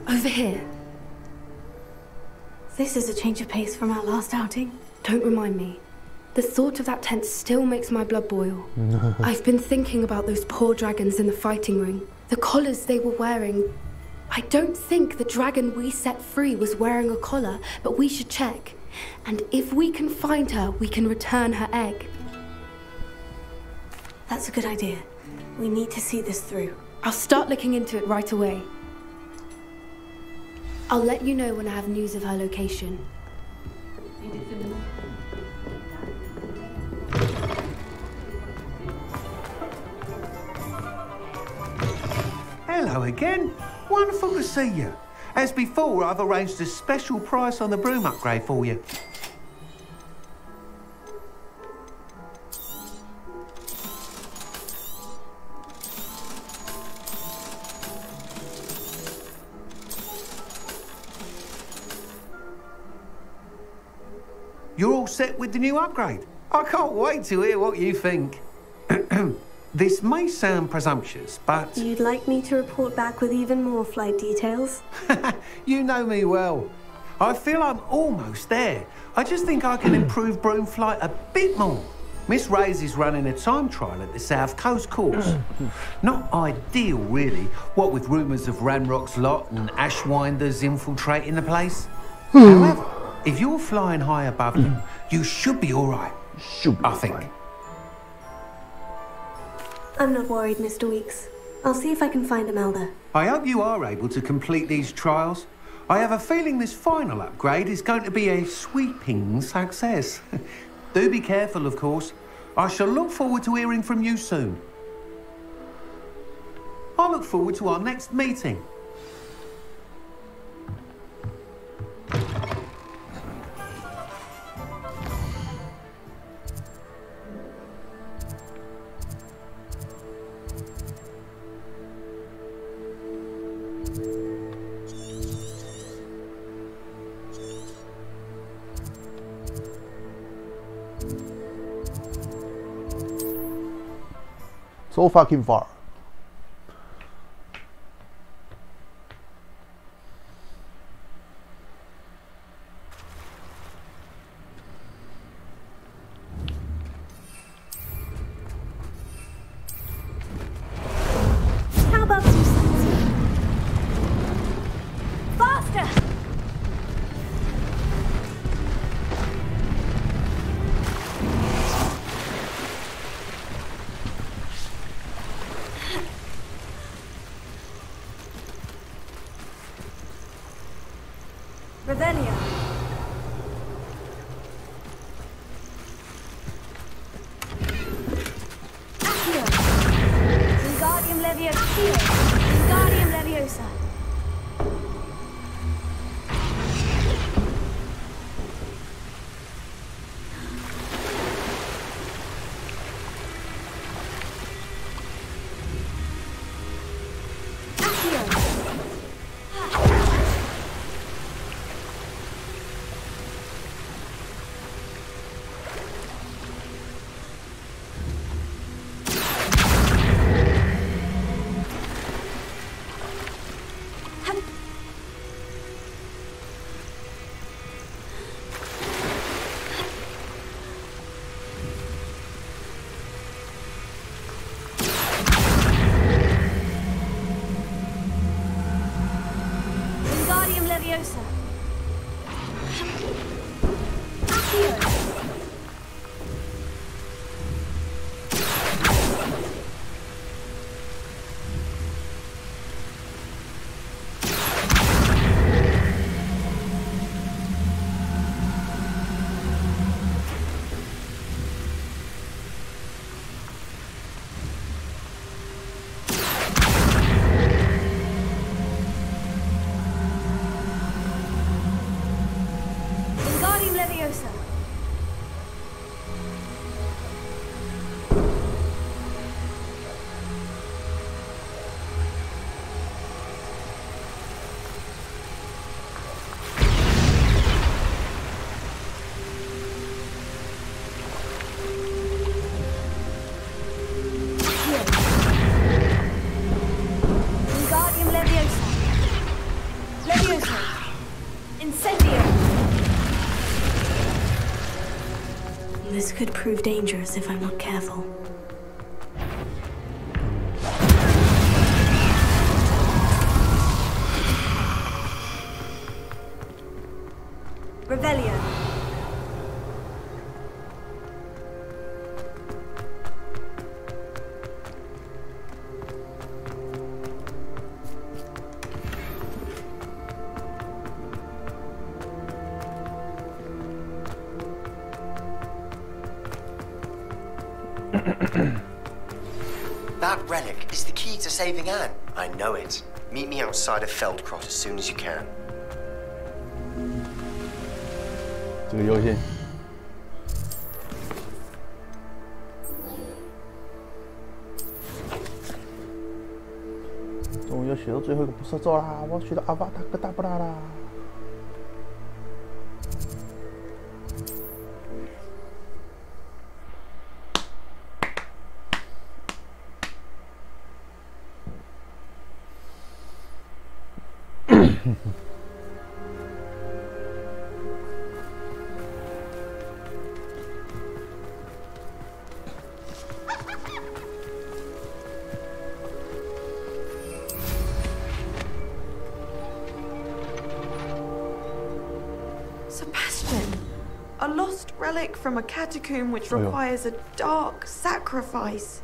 Over here. This is a change of pace from our last outing. Don't remind me. The thought of that tent still makes my blood boil. I've been thinking about those poor dragons in the fighting ring. The collars they were wearing. I don't think the dragon we set free was wearing a collar, but we should check. And if we can find her, we can return her egg. That's a good idea. We need to see this through. I'll start looking into it right away. I'll let you know when I have news of her location. Hello again. Wonderful to see you. As before, I've arranged a special price on the broom upgrade for you. You're all set with the new upgrade. I can't wait to hear what you think. This may sound presumptuous, but... You'd like me to report back with even more flight details? You know me well. I feel I'm almost there. I just think I can improve broom flight a bit more. Miss Reyes is running a time trial at the South Coast course. Not ideal, really, what with rumours of Ranrock's lot and Ashwinders infiltrating the place. However, if you're flying high above them, you should be all right. I think. I'm not worried, Mr. Weeks. I'll see if I can find Imelda. I hope you are able to complete these trials. I have a feeling this final upgrade is going to be a sweeping success. Do be careful, of course. I shall look forward to hearing from you soon. I look forward to our next meeting. So fucking far. How about some sightseeing? Faster! Revelio. Accio. Wingardium Leviosa. Wingardium Leviosa. could prove dangerous if I'm not careful. Revelio. That relic is the key to saving Anne. I know it. Meet me outside of Feldcroft as soon as you can. 这个优先。终于要学到最后一个不射咒啦！我要学到阿瓦达格达布拉啦！Sebastian, a lost relic from a catacomb which requires a dark sacrifice.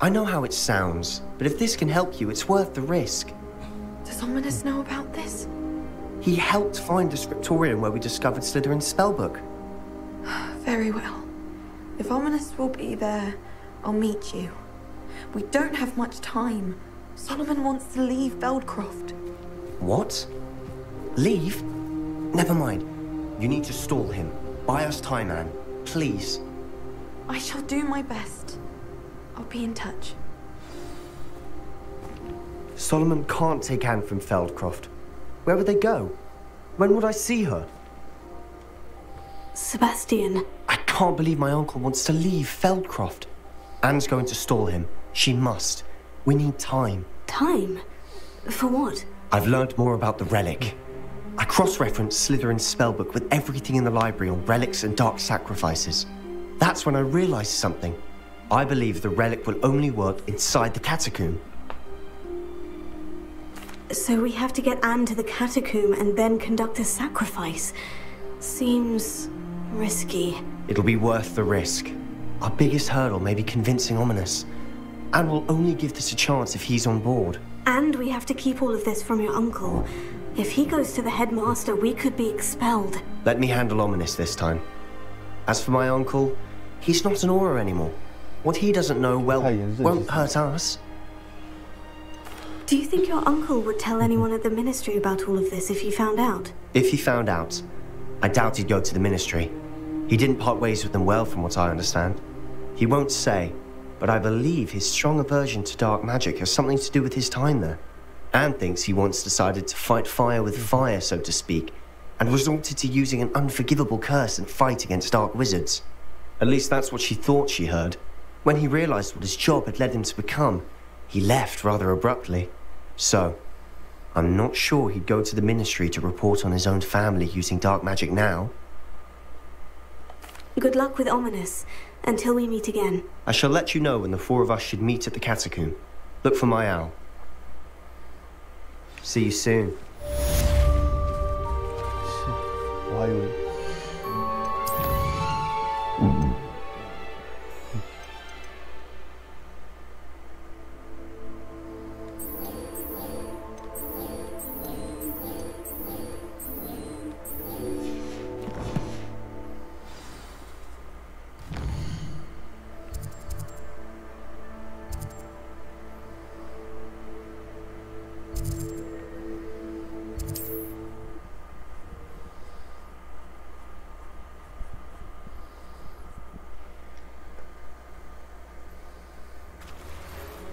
I know how it sounds, but if this can help you, it's worth the risk. Does Ominous know about this? He helped find the scriptorium where we discovered Slytherin's spellbook. Very well. If Ominous will be there, I'll meet you. We don't have much time. Solomon wants to leave Feldcroft. What? Leave? Never mind. You need to stall him. Buy us time, Anne. Please. I shall do my best. I'll be in touch. Solomon can't take Anne from Feldcroft. Where would they go? When would I see her? Sebastian. I can't believe my uncle wants to leave Feldcroft. Anne's going to stall him. She must. We need time. Time? For what? I've learned more about the relic. I cross-referenced Slytherin's spellbook with everything in the library on relics and dark sacrifices. That's when I realized something. I believe the relic will only work inside the catacomb. So we have to get Anne to the catacomb and then conduct a sacrifice. Seems risky. It'll be worth the risk. Our biggest hurdle may be convincing Ominous. Anne will only give this a chance if he's on board. And we have to keep all of this from your uncle. If he goes to the headmaster, we could be expelled. Let me handle Ominous this time. As for my uncle, he's not an Auror anymore. What he doesn't know, well, won't hurt us. Do you think your uncle would tell anyone at the Ministry about all of this if he found out? If he found out, I doubt he'd go to the Ministry. He didn't part ways with them well, from what I understand. He won't say, but I believe his strong aversion to dark magic has something to do with his time there. Anne thinks he once decided to fight fire with fire, so to speak, and resorted to using an unforgivable curse and fight against dark wizards. At least that's what she thought she heard. When he realized what his job had led him to become, he left rather abruptly. So, I'm not sure he'd go to the Ministry to report on his own family using dark magic now. Good luck with Ominous, until we meet again. I shall let you know when the four of us should meet at the catacomb. Look for my owl. See you soon. Why?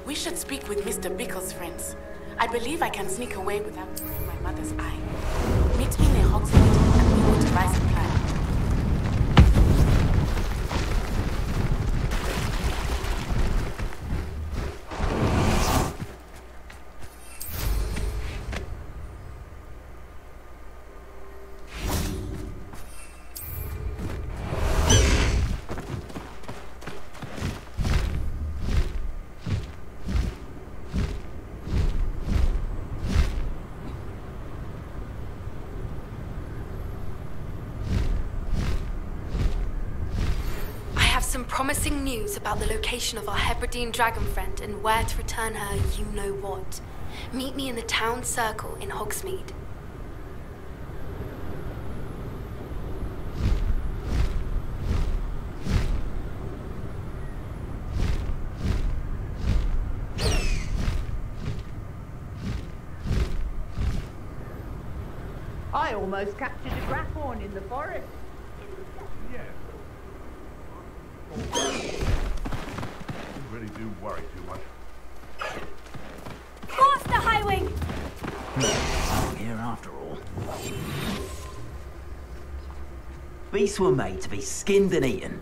We should speak with Mr. Bickle's friends. I believe I can sneak away without throwing my mother's eye. Meet me near Hogsmeade and we will devise a plan. pressing news about the location of our Hebridean dragon friend and where to return her you-know-what. Meet me in the town circle in Hogsmeade. I almost captured a grapphorn in the forest. You really do worry too much. Master Highwing! I'm here after all. Beasts were made to be skinned and eaten.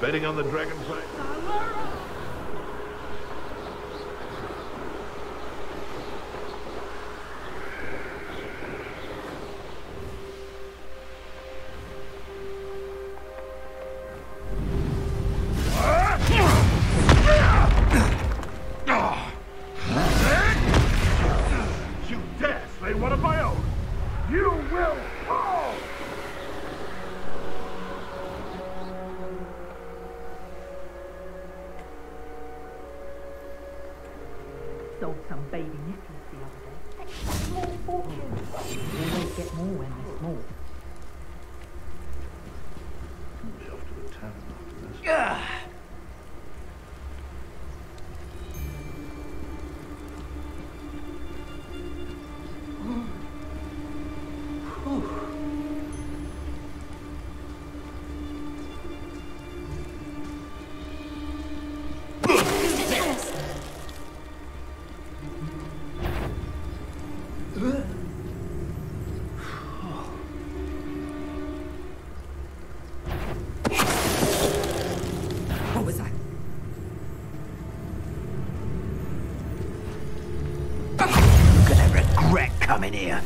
Betting on the dragon side? You dare slay one of my own! You will fall! Sold some baby nipples the other day. Extra small fortune. You always get more when they're small. I'll be off to the tavern after this. Yeah. What was that? You're gonna regret coming here.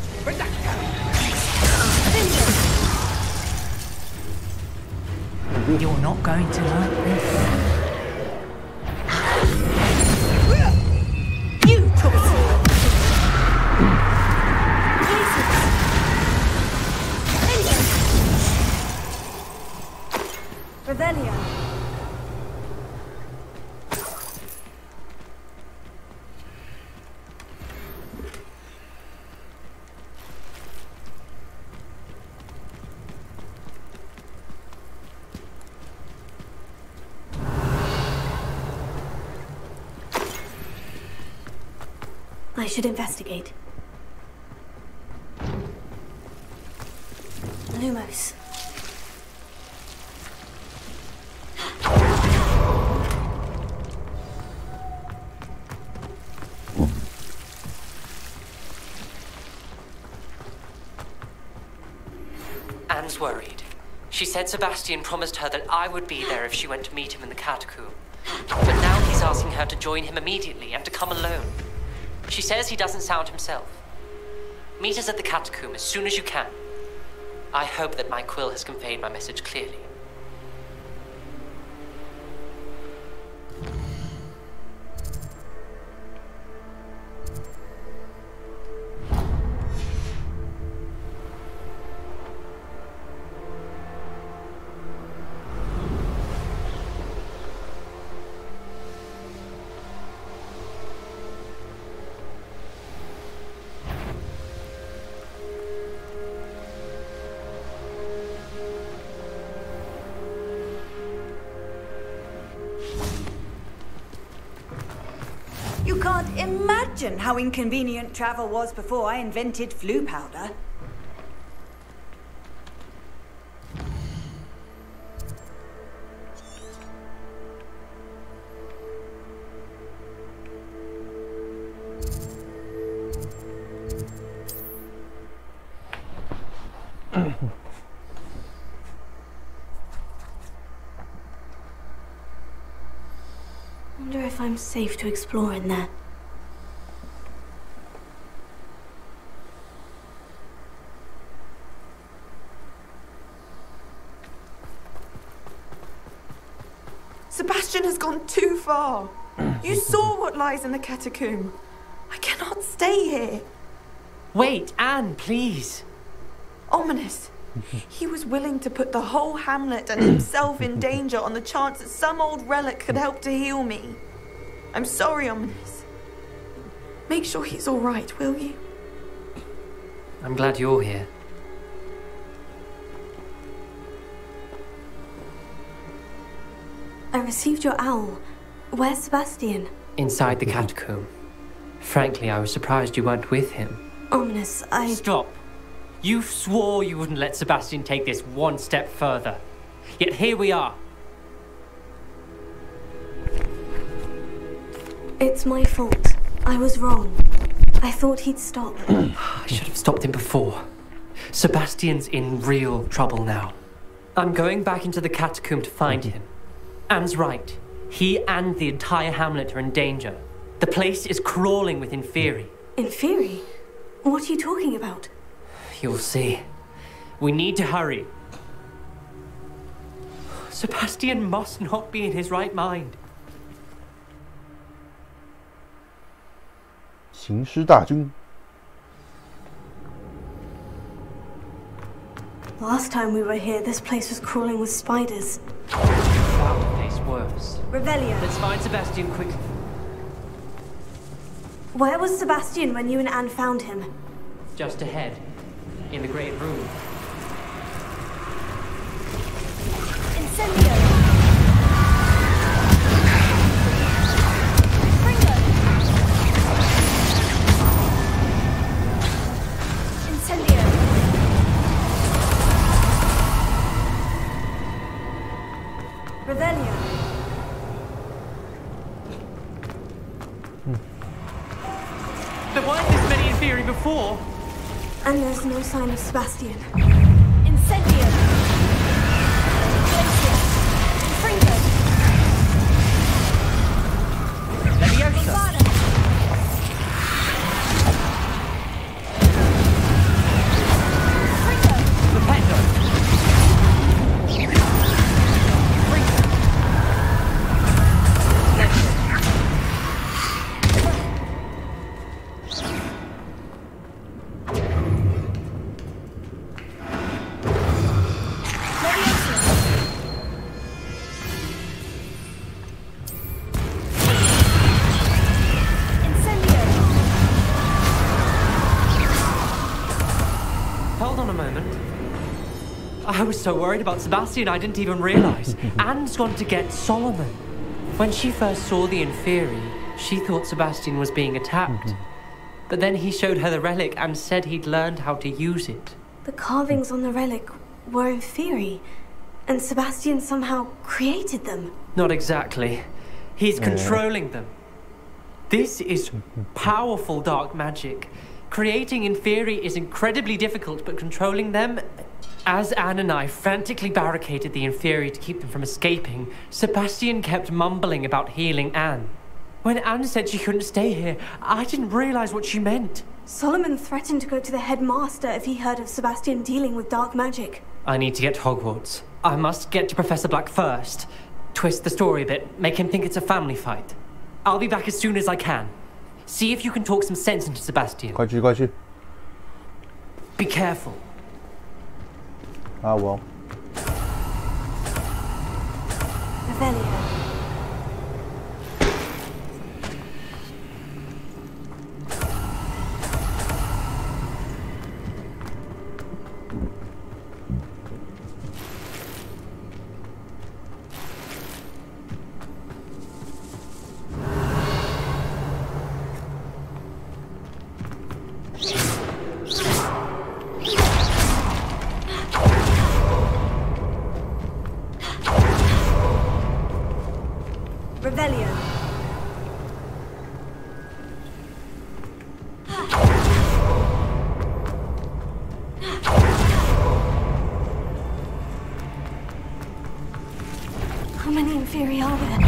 You're not going to like this. You took Revelio. I should investigate. Lumos. Anne's worried. She said Sebastian promised her that I would be there if she went to meet him in the catacomb. But now he's asking her to join him immediately and to come alone. She says he doesn't sound himself. Meet us at the catacomb as soon as you can. I hope that my quill has conveyed my message clearly. You can't imagine how inconvenient travel was before I invented flu powder. I wonder if I'm safe to explore in there. Sebastian has gone too far. You saw what lies in the catacomb. I cannot stay here. Wait, Anne, please. Ominous. He was willing to put the whole hamlet and himself in danger on the chance that some old relic could help to heal me. I'm sorry, Ominous. Make sure he's all right, will you? I'm glad you're here. I received your owl. Where's Sebastian? Inside the catacomb. Frankly, I was surprised you weren't with him. Ominous, Stop. You swore you wouldn't let Sebastian take this one step further. Yet here we are. It's my fault. I was wrong. I thought he'd stop. I should have stopped him before. Sebastian's in real trouble now. I'm going back into the catacomb to find him. Anne's right. He and the entire hamlet are in danger. The place is crawling with Inferi. Inferi? What are you talking about? You'll see. We need to hurry. Sebastian must not be in his right mind. 行尸大军. Last time we were here, this place was crawling with spiders. Found the place worse. Revelio. Let's find Sebastian quickly. Where was Sebastian when you and Anne found him? Just ahead. In the great room. Incendio! Springo! Incendio! Revelio. There weren't this many in theory before. And there's no sign of Sebastian. Incendio! Glacier! Fringo! Leviosa! Levada! Fringo! Lepeto! I was so worried about Sebastian, I didn't even realize. Anne's gone to get Solomon. When she first saw the Inferi, she thought Sebastian was being attacked. But then he showed her the relic and said he'd learned how to use it. The carvings on the relic were Inferi, and Sebastian somehow created them. Not exactly. He's controlling them. This is powerful dark magic. Creating Inferi is incredibly difficult, but controlling them... As Anne and I frantically barricaded the Inferi to keep them from escaping, Sebastian kept mumbling about healing Anne. When Anne said she couldn't stay here, I didn't realize what she meant. Solomon threatened to go to the headmaster if he heard of Sebastian dealing with dark magic. I need to get to Hogwarts. I must get to Professor Black first. Twist the story a bit, make him think it's a family fight. I'll be back as soon as I can. See if you can talk some sense into Sebastian. 快去，快去。 Be careful. I will. Revelio. Revelio. How many Inferi are there?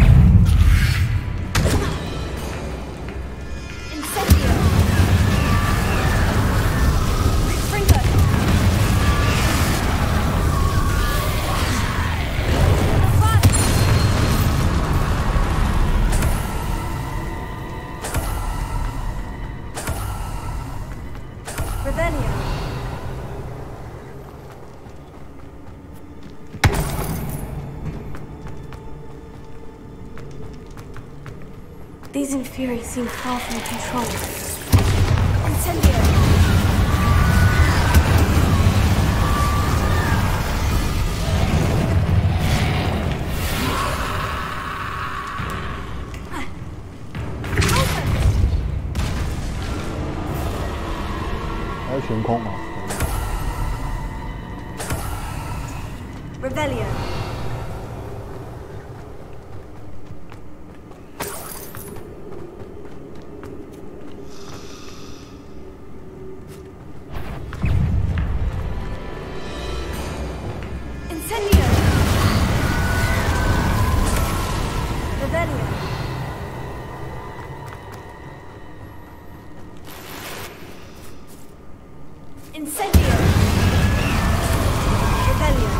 Incendio. Sprinkler. Revelio. These Inferi seem far from control. Incendio. Revelio. Incendio. Revelio. Incendio. Revelio.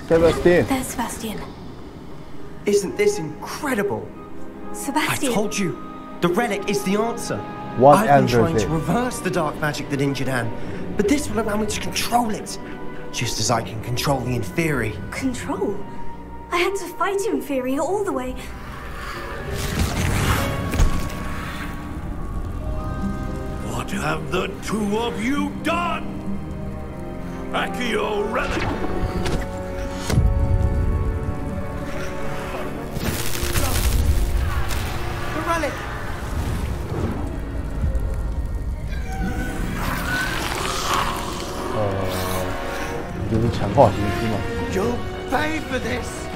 Sebastian. There's Sebastian. Isn't this incredible? Sebastian. I told you, the relic is the answer. What I've been answer trying is to it? reverse the dark magic that injured Anne, but this will allow me to control it, just as I can control the Inferi. Control? I had to fight Inferi all the way. What have the two of you done? Accio Relic! The relic! You'll pay for this!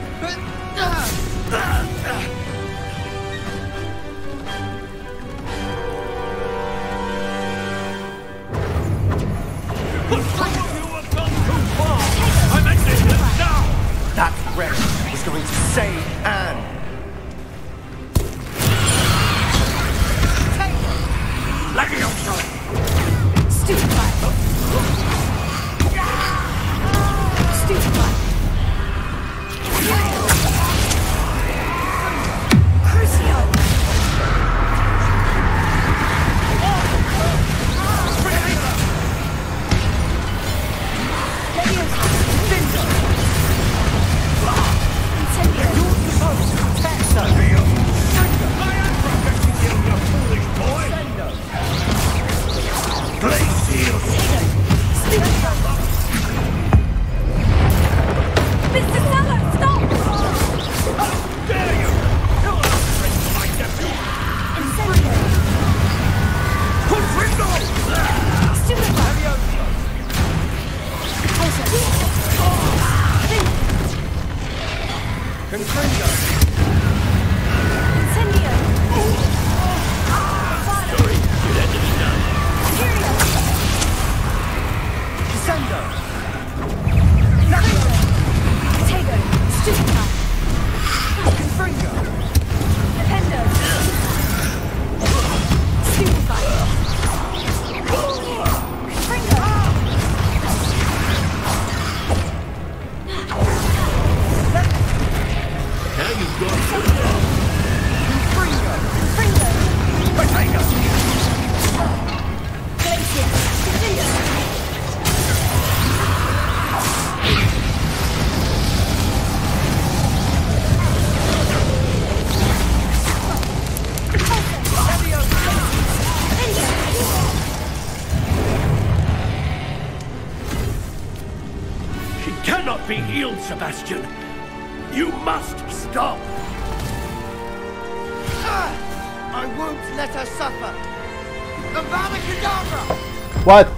That relic was going to save Anne. Cannot be healed, Sebastian. You must stop. I won't let her suffer. Avada Kedavra! What?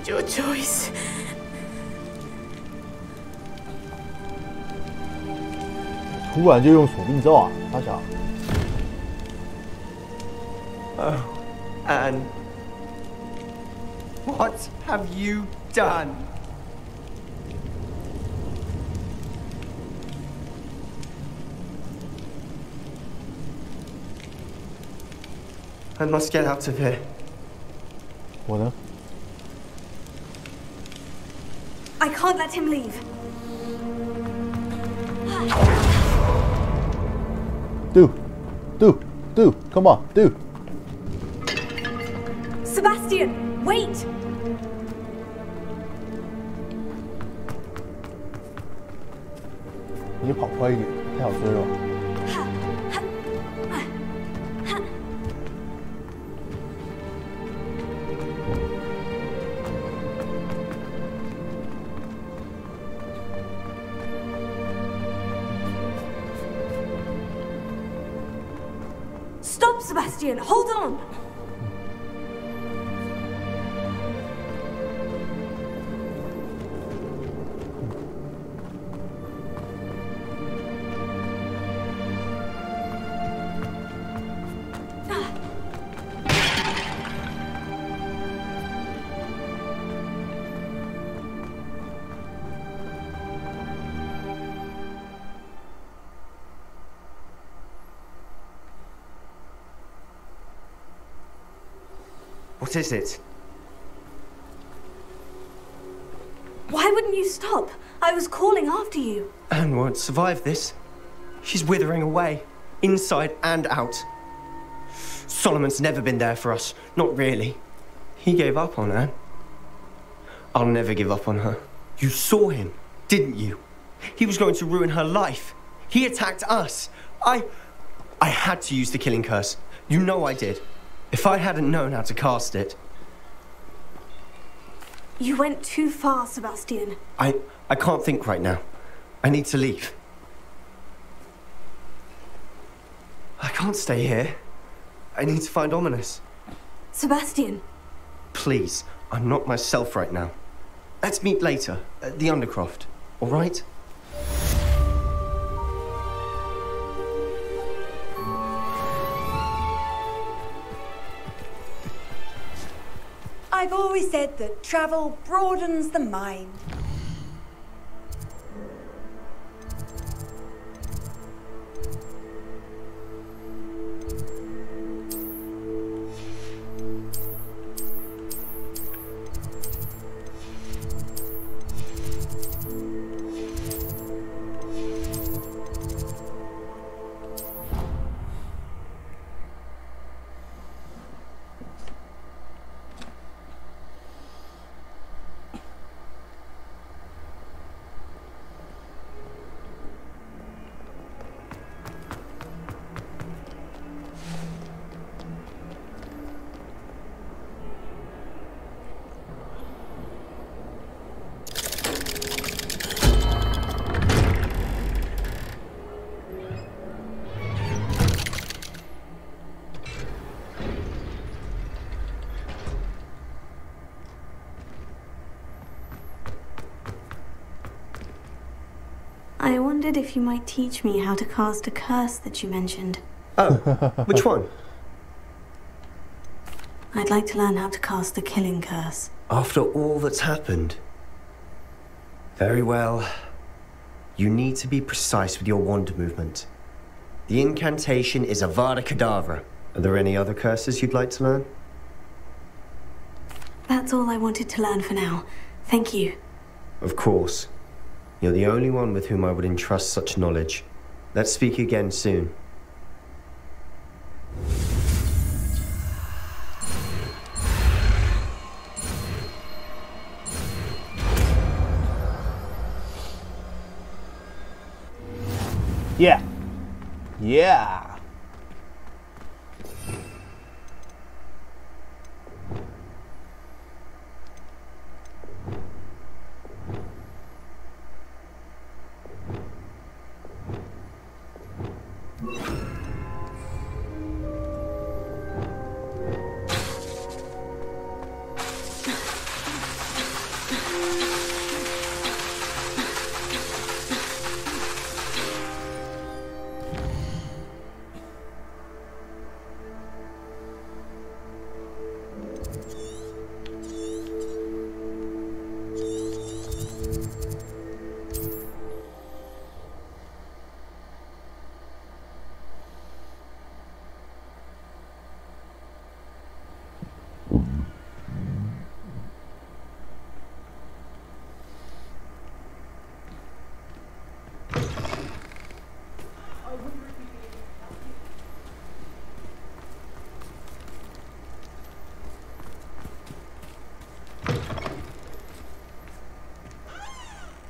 Your choice.突然就用锁定咒啊，大小。Oh, Anne, what have you done? I must get out of here. 我呢？ I can't let him leave. Do, come on, do. Sebastian, wait! 你跑快一点，太好追了。 Stop, Sebastian! Hold on! What is it? Why wouldn't you stop? I was calling after you. Anne won't survive this. She's withering away, inside and out. Solomon's never been there for us, not really. He gave up on Anne. I'll never give up on her. You saw him, didn't you? He was going to ruin her life. He attacked us. I had to use the killing curse. You know I did. If I hadn't known how to cast it... You went too far, Sebastian. I can't think right now. I need to leave. I can't stay here. I need to find Ominis. Sebastian. Please, I'm not myself right now. Let's meet later at the Undercroft, all right? I've always said that travel broadens the mind. I wondered if you might teach me how to cast a curse that you mentioned. Oh, which one? I'd like to learn how to cast the killing curse. After all that's happened? Very well. You need to be precise with your wand movement. The incantation is Avada Kedavra. Are there any other curses you'd like to learn? That's all I wanted to learn for now. Thank you. Of course. You're the only one with whom I would entrust such knowledge. Let's speak again soon. Yeah. Yeah.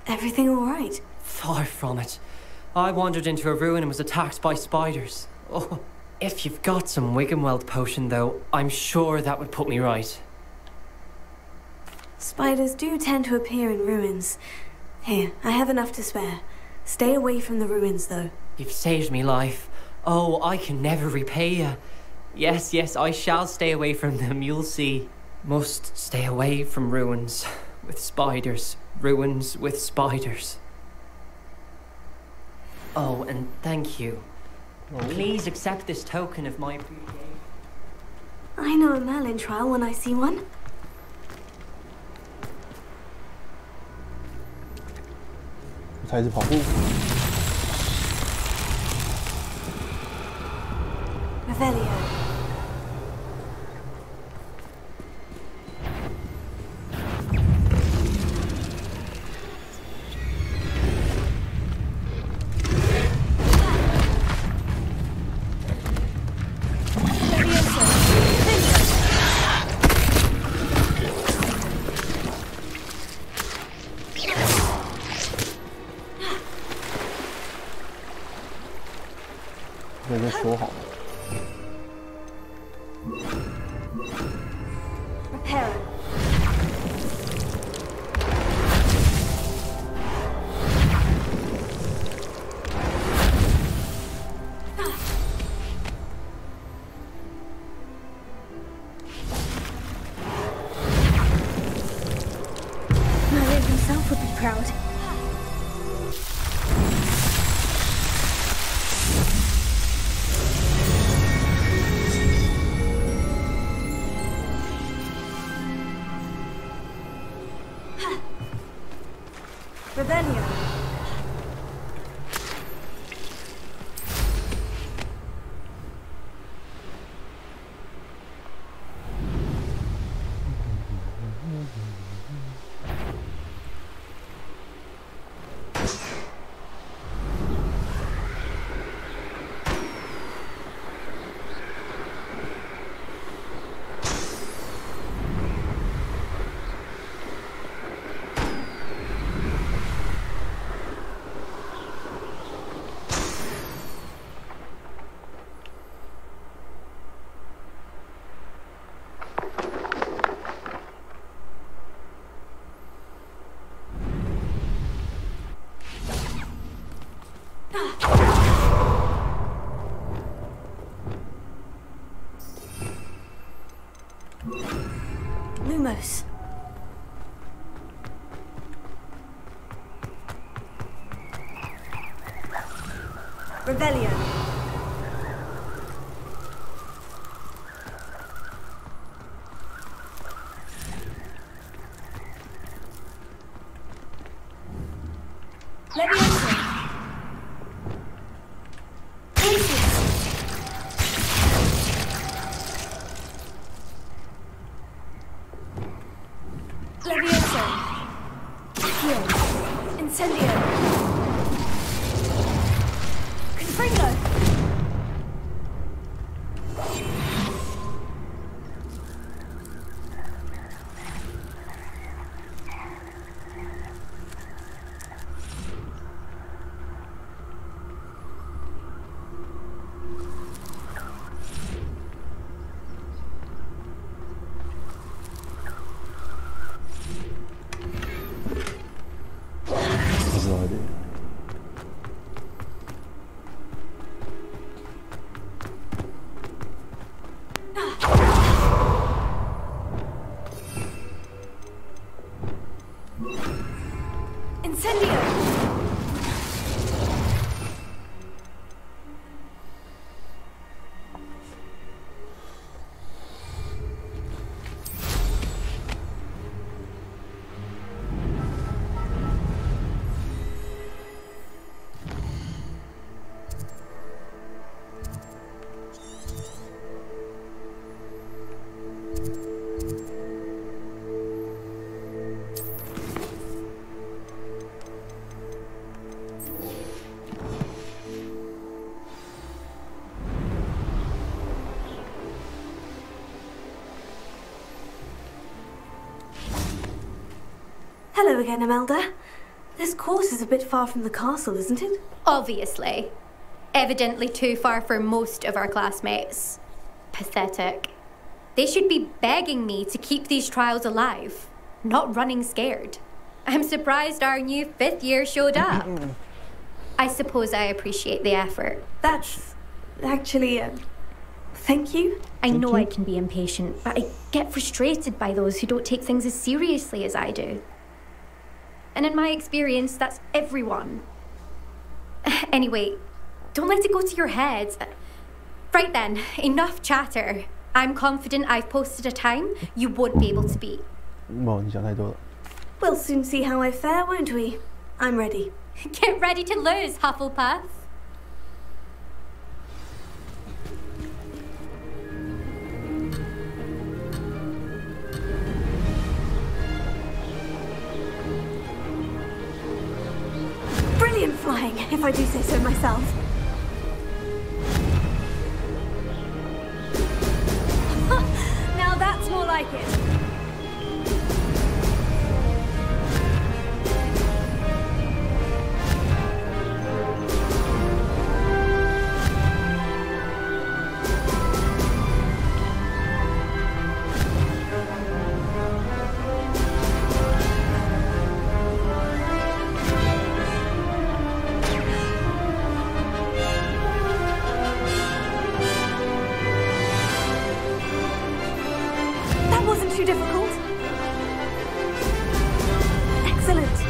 Everything all right? Far from it. I wandered into a ruin and was attacked by spiders. Oh, if you've got some Wiggenweld potion, though, I'm sure that would put me right. Spiders do tend to appear in ruins. Here, I have enough to spare. Stay away from the ruins, though. You've saved me life. Oh, I can never repay you. Yes, yes, I shall stay away from them, you'll see. Must stay away from ruins with spiders. Ruins with spiders. Oh, and thank you. Please accept this token of my appreciation. I know a Merlin trial when I see one. Revelio. Reparo. Merlin himself would be proud. Rebellion. Lumos. Rebellion. Leviosa. Leviosa. Accio. Incendio. Confringo. Incendio! Hello again, Imelda. This course is a bit far from the castle, isn't it? Obviously. Evidently too far for most of our classmates. Pathetic. They should be begging me to keep these trials alive, not running scared. I'm surprised our new 5th year showed up. I suppose I appreciate the effort. That's actually, thank you. I know I can be impatient, but I get frustrated by those who don't take things as seriously as I do. And in my experience, that's everyone. Anyway, don't let it go to your head. Right then, enough chatter. I'm confident I've posted a time you won't be able to beat. 你想太多了。 We'll soon see how I fare, won't we? I'm ready. Get ready to lose, Hufflepuff. Brilliant flying, if I do say so myself. Now that's more like it. too difficult? Excellent.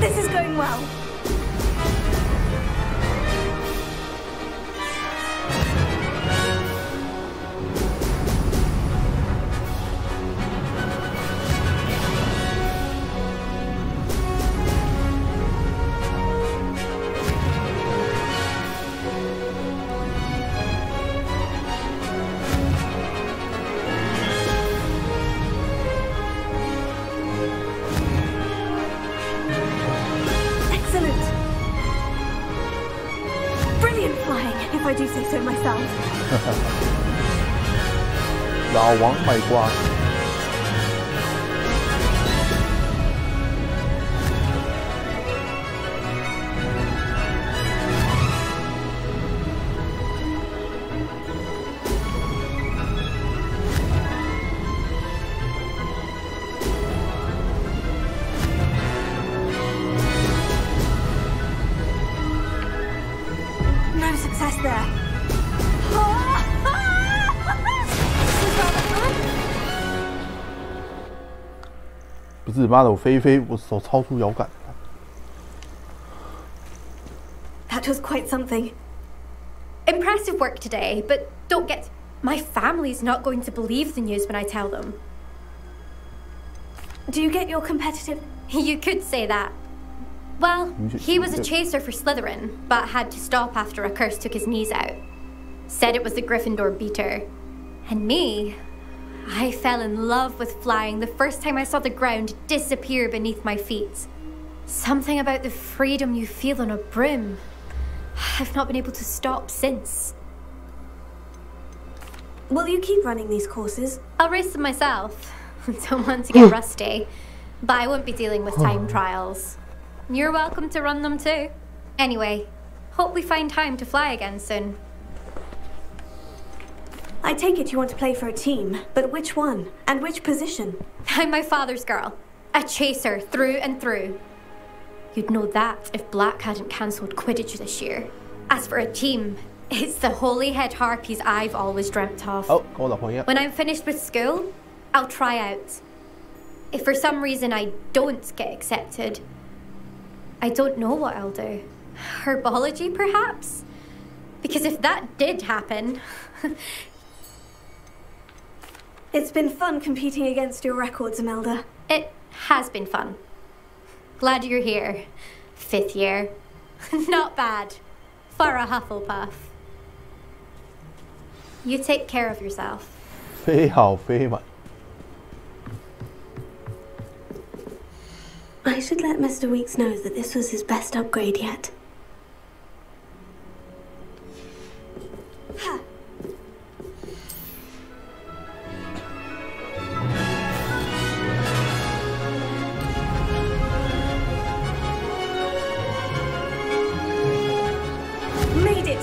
This is going well. Brilliant flying, if I do say so myself. 老王卖瓜。No success there. 不是，妈的，我飞一飞，我手超出摇杆。That was quite something. Impressive work today, but don't get... My family's not going to believe the news when I tell them. Do you get your competitive... You could say that. Well, he was a chaser for Slytherin, but had to stop after a curse took his knees out. Said it was the Gryffindor beater. And me... I fell in love with flying the first time I saw the ground disappear beneath my feet. Something about the freedom you feel on a broom. I've not been able to stop since. Will you keep running these courses? I'll race them myself. Don't want to get rusty. But I won't be dealing with time trials. You're welcome to run them too. Anyway, hope we find time to fly again soon. I take it you want to play for a team, but which one? And which position? I'm my father's girl. A chaser through and through. You'd know that if Black hadn't cancelled Quidditch this year. As for a team, it's the Holyhead Harpies I've always dreamt of. When I'm finished with school, I'll try out. If for some reason I don't get accepted, I don't know what I'll do. Herbology, perhaps? Because if that did happen... It's been fun competing against your records, Imelda. It has been fun. Glad you're here. 5th year. Not bad. For a Hufflepuff. You take care of yourself. 飞好飞满。 I should let Mr. Weeks know that this was his best upgrade yet. Made it!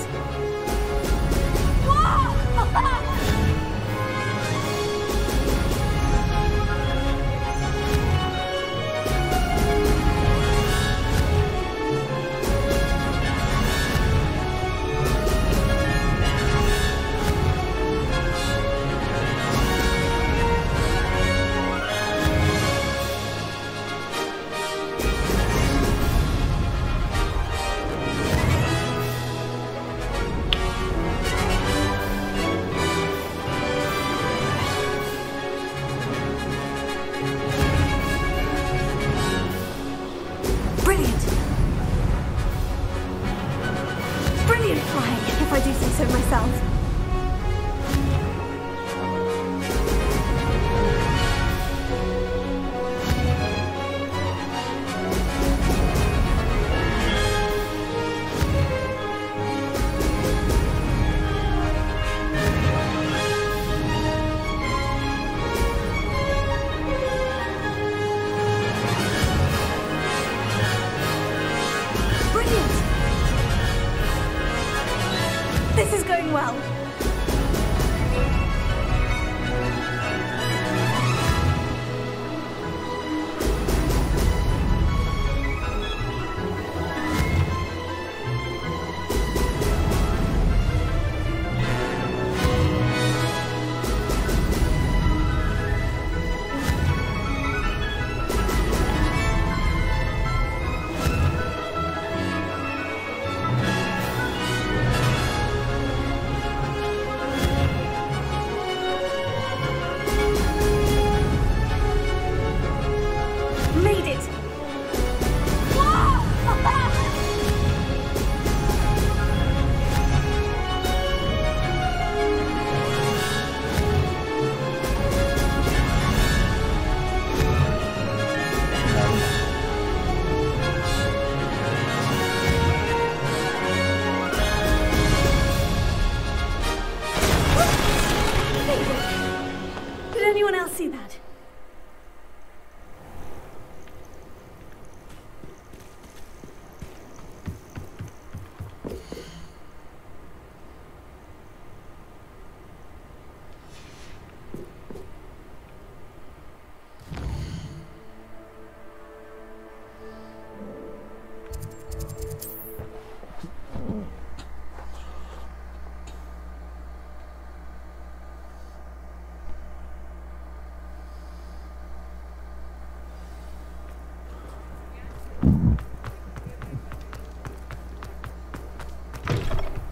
anyone else see that?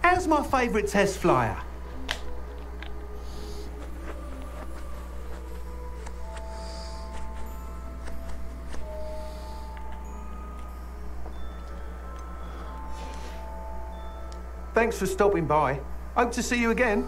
How's my favourite test flyer? Thanks for stopping by. Hope to see you again.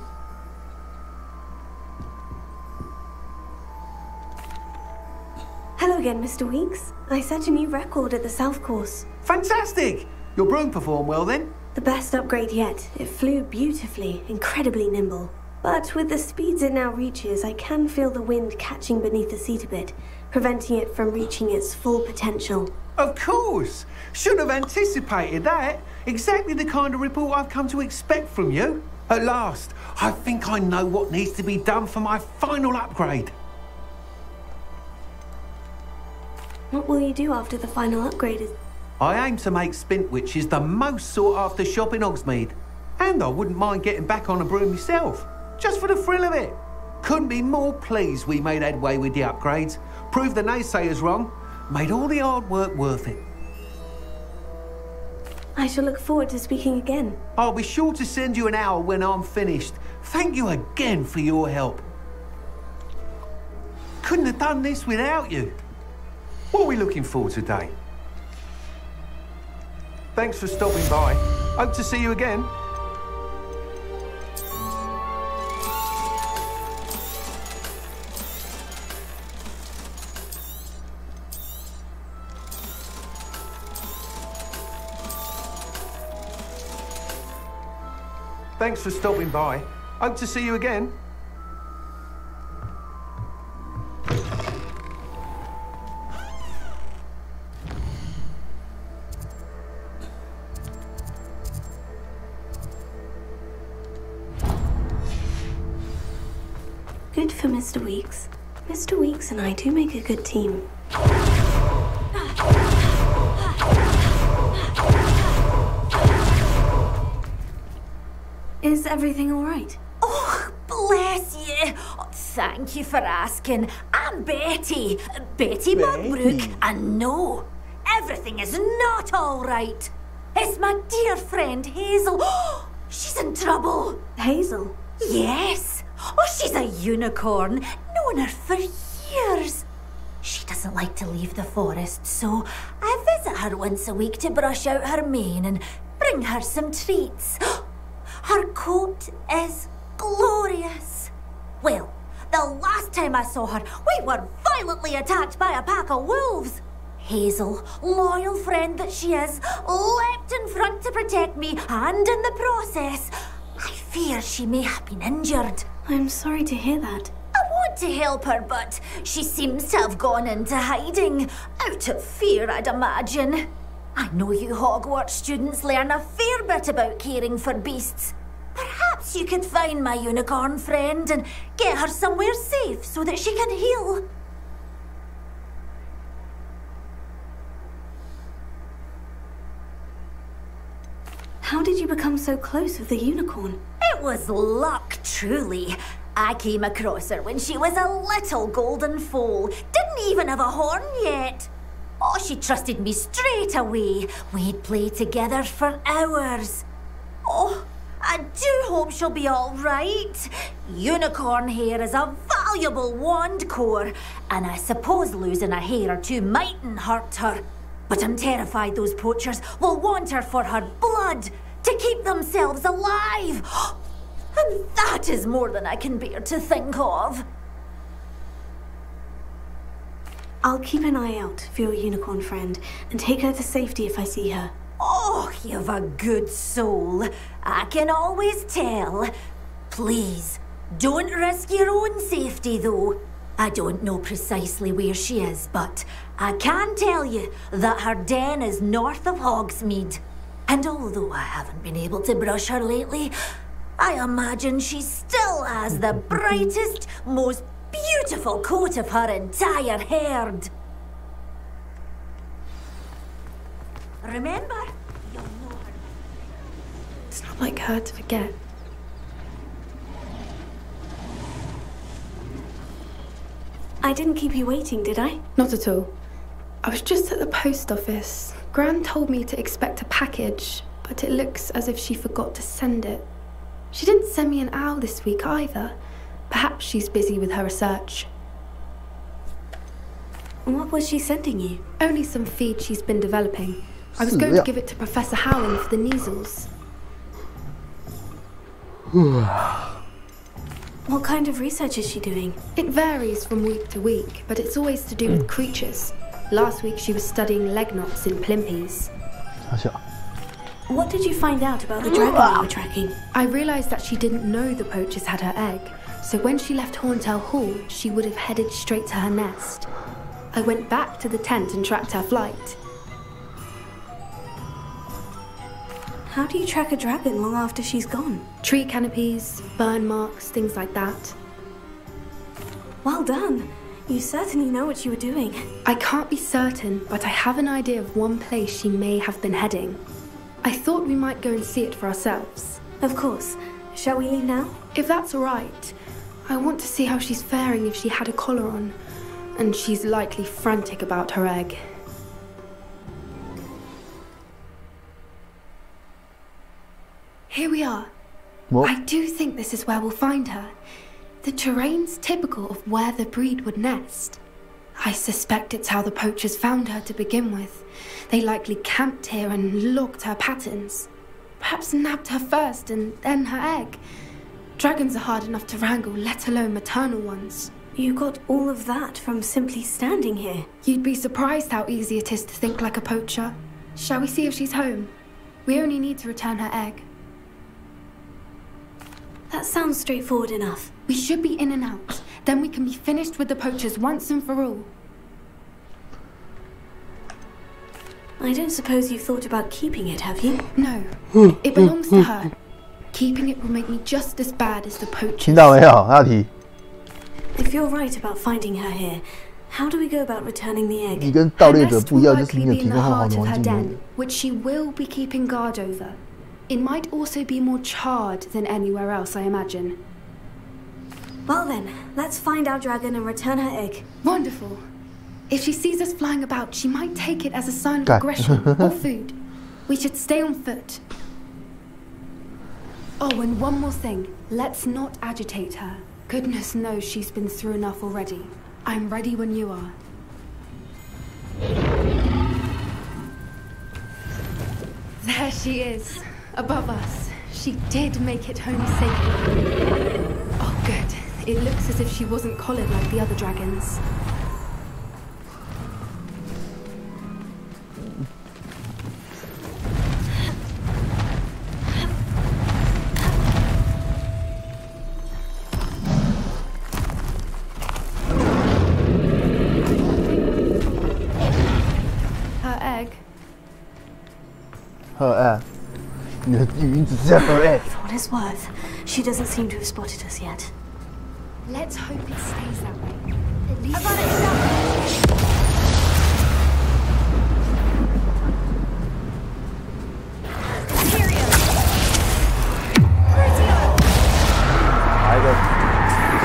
Hello again, Mr. Weeks. I set a new record at the South Course. Fantastic! Your broom performed well then? The best upgrade yet. It flew beautifully, incredibly nimble. But with the speeds it now reaches, I can feel the wind catching beneath the seat a bit, preventing it from reaching its full potential. Of course! Should have anticipated that. Exactly the kind of report I've come to expect from you. At last, I think I know what needs to be done for my final upgrade. What will you do after the final upgrade is... I aim to make Spintwitches the most sought-after shop in Hogsmeade. And I wouldn't mind getting back on a broom myself, just for the thrill of it. Couldn't be more pleased we made headway with the upgrades, proved the naysayers wrong, made all the hard work worth it. I shall look forward to speaking again. I'll be sure to send you an hour when I'm finished. Thank you again for your help. Couldn't have done this without you. What are we looking for today? Thanks for stopping by. Hope to see you again. Thanks for stopping by. Hope to see you again. Good for Mr. Weeks. Mr. Weeks and I do make a good team. Is everything all right? Oh, bless you. Oh, thank you for asking. I'm Betty. Betty Mugbrook. And no, everything is not all right. It's my dear friend Hazel. She's in trouble. Hazel? Yes. Oh, she's a unicorn. Known her for years. She doesn't like to leave the forest, so I visit her once a week to brush out her mane and bring her some treats. Her coat is glorious. Well, the last time I saw her, we were violently attacked by a pack of wolves. Hazel, loyal friend that she is, leapt in front to protect me, and in the process, I fear she may have been injured. I'm sorry to hear that. I want to help her, but she seems to have gone into hiding. Out of fear, I'd imagine. I know you Hogwarts students learn a fair bit about caring for beasts. Perhaps you could find my unicorn friend and get her somewhere safe so that she can heal. How did you become so close with the unicorn? It was luck, truly. I came across her when she was a little golden foal. Didn't even have a horn yet. Oh, she trusted me straight away. We'd play together for hours. Oh, I do hope she'll be all right. Unicorn hair is a valuable wand core, and I suppose losing a hair or two mightn't hurt her. But I'm terrified those poachers will want her for her blood to keep themselves alive. And that is more than I can bear to think of. I'll keep an eye out for your unicorn friend and take her to safety if I see her. Oh, you've a good soul. I can always tell. Please, don't risk your own safety, though. I don't know precisely where she is, but I can tell you that her den is north of Hogsmeade. And although I haven't been able to brush her lately, I imagine she still has the brightest, most beautiful coat of her entire herd. Remember, you'll know her. It's not like her to forget. I didn't keep you waiting, did I? Not at all. I was just at the post office. Gran told me to expect a package, but it looks as if she forgot to send it. She didn't send me an owl this week either. Perhaps she's busy with her research. What was she sending you? Only some feed she's been developing. I was going to give it to Professor Howland for the measles. What kind of research is she doing? It varies from week to week, but it's always to do with creatures. Last week she was studying leg knots in Plimpies. What did you find out about the dragon you were tracking? I realised that she didn't know the poachers had her egg, so when she left Horntail Hall, she would have headed straight to her nest. I went back to the tent and tracked her flight. How do you track a dragon long after she's gone? Tree canopies, burn marks, things like that. Well done. You certainly know what you were doing. I can't be certain, but I have an idea of one place she may have been heading. I thought we might go and see it for ourselves. Of course. Shall we leave now? If that's all right. I want to see how she's faring if she had a collar on. And she's likely frantic about her egg. Here we are. What? I do think this is where we'll find her. The terrain's typical of where the breed would nest. I suspect it's how the poachers found her to begin with. They likely camped here and logged her patterns. Perhaps nabbed her first and then her egg. Dragons are hard enough to wrangle, let alone maternal ones. You got all of that from simply standing here. You'd be surprised how easy it is to think like a poacher. Shall we see if she's home? We only need to return her egg. That sounds straightforward enough. We should be in and out. Then we can be finished with the poachers once and for all. I don't suppose you've thought about keeping it, have you? No. It belongs to her. Keeping it will make me just as bad as the poachers. 听到没有？阿提， If you're right about finding her here, how do we go about returning the egg? 你跟盗猎者不一样， Her 就是 nest 你 will 有 likely be 提 in 供 the 很好 heart 的 of 环 her 境。 den, which she will be keeping guard over. It might also be more charred than anywhere else, I imagine. Well then, let's find our dragon and return her egg. Wonderful. If she sees us flying about, she might take it as a sign of God. aggression or food. We should stay on foot. Oh, and one more thing. Let's not agitate her. Goodness knows she's been through enough already. I'm ready when you are. There she is, above us. She did make it home safely. Oh, good. It looks as if she wasn't collared like the other dragons. Her egg. Her egg. 你的语音只是在 her egg。 For what it's worth, she doesn't seem to have spotted us yet. Let's hope it stays that way. At least. I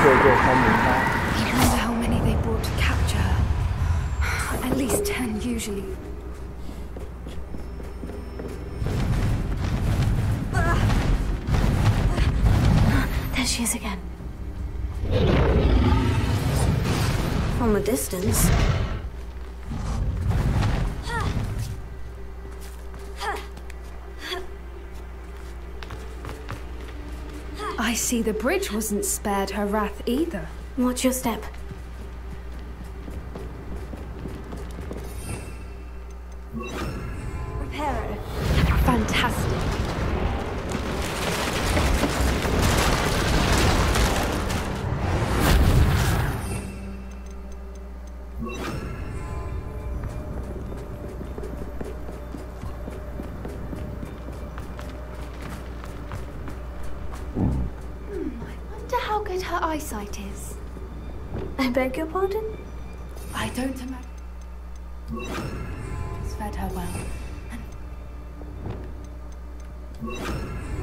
wonder how many they brought to capture her. At least 10 usually. There she is again. From a distance. I see the bridge wasn't spared her wrath either. Watch your step. Repairer. Fantastic. solid her eyesight is. I beg your pardon? I don't imagine. He's fed her well. And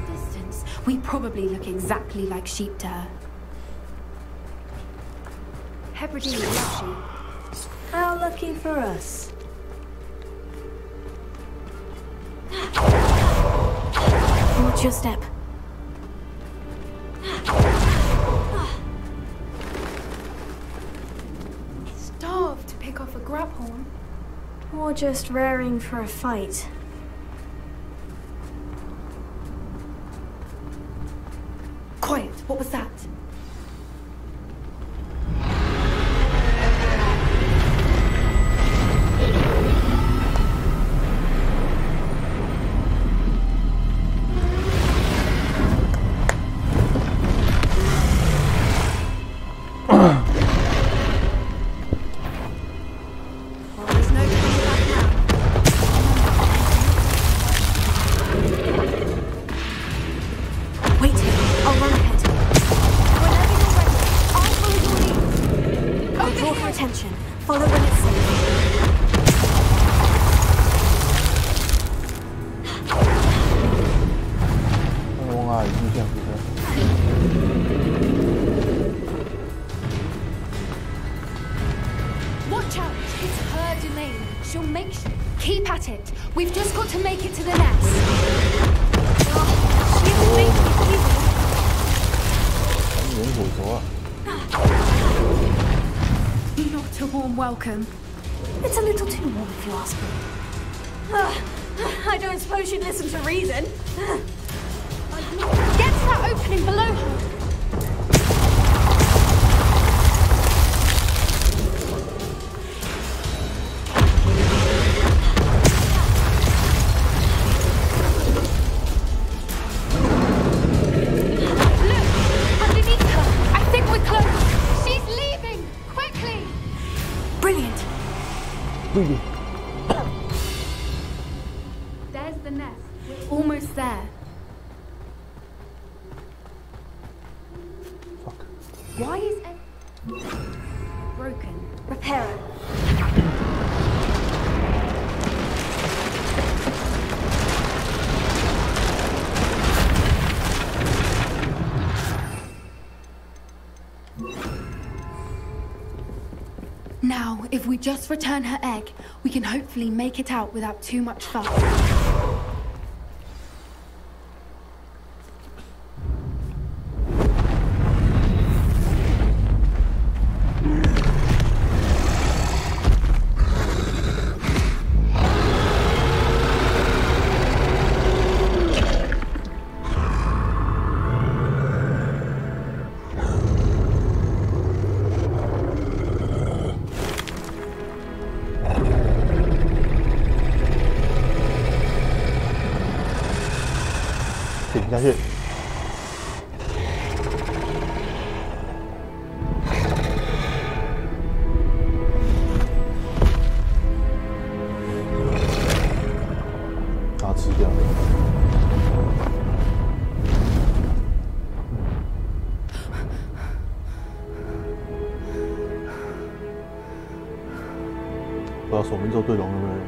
distance, we probably look exactly like sheep to her. Hebridean love sheep. How lucky for us. Watch your step. Starved to pick off a grabhorn. Or just raring for a fight. Quiet, what was that? Watch out! It's her domain. She'll make keep at it. We've just got to make it to the nest. She'll make it easy. Not a warm welcome. It's a little too warm if you ask me. I don't suppose she'd listen to reason. Get to that opening below her. There's the nest. We're almost there. Fuck. Why is it broken? Repair it. Now, if we just return her egg, we can hopefully make it out without too much fuss.下去。把它吃掉。不知道守门咒对龙有没有用？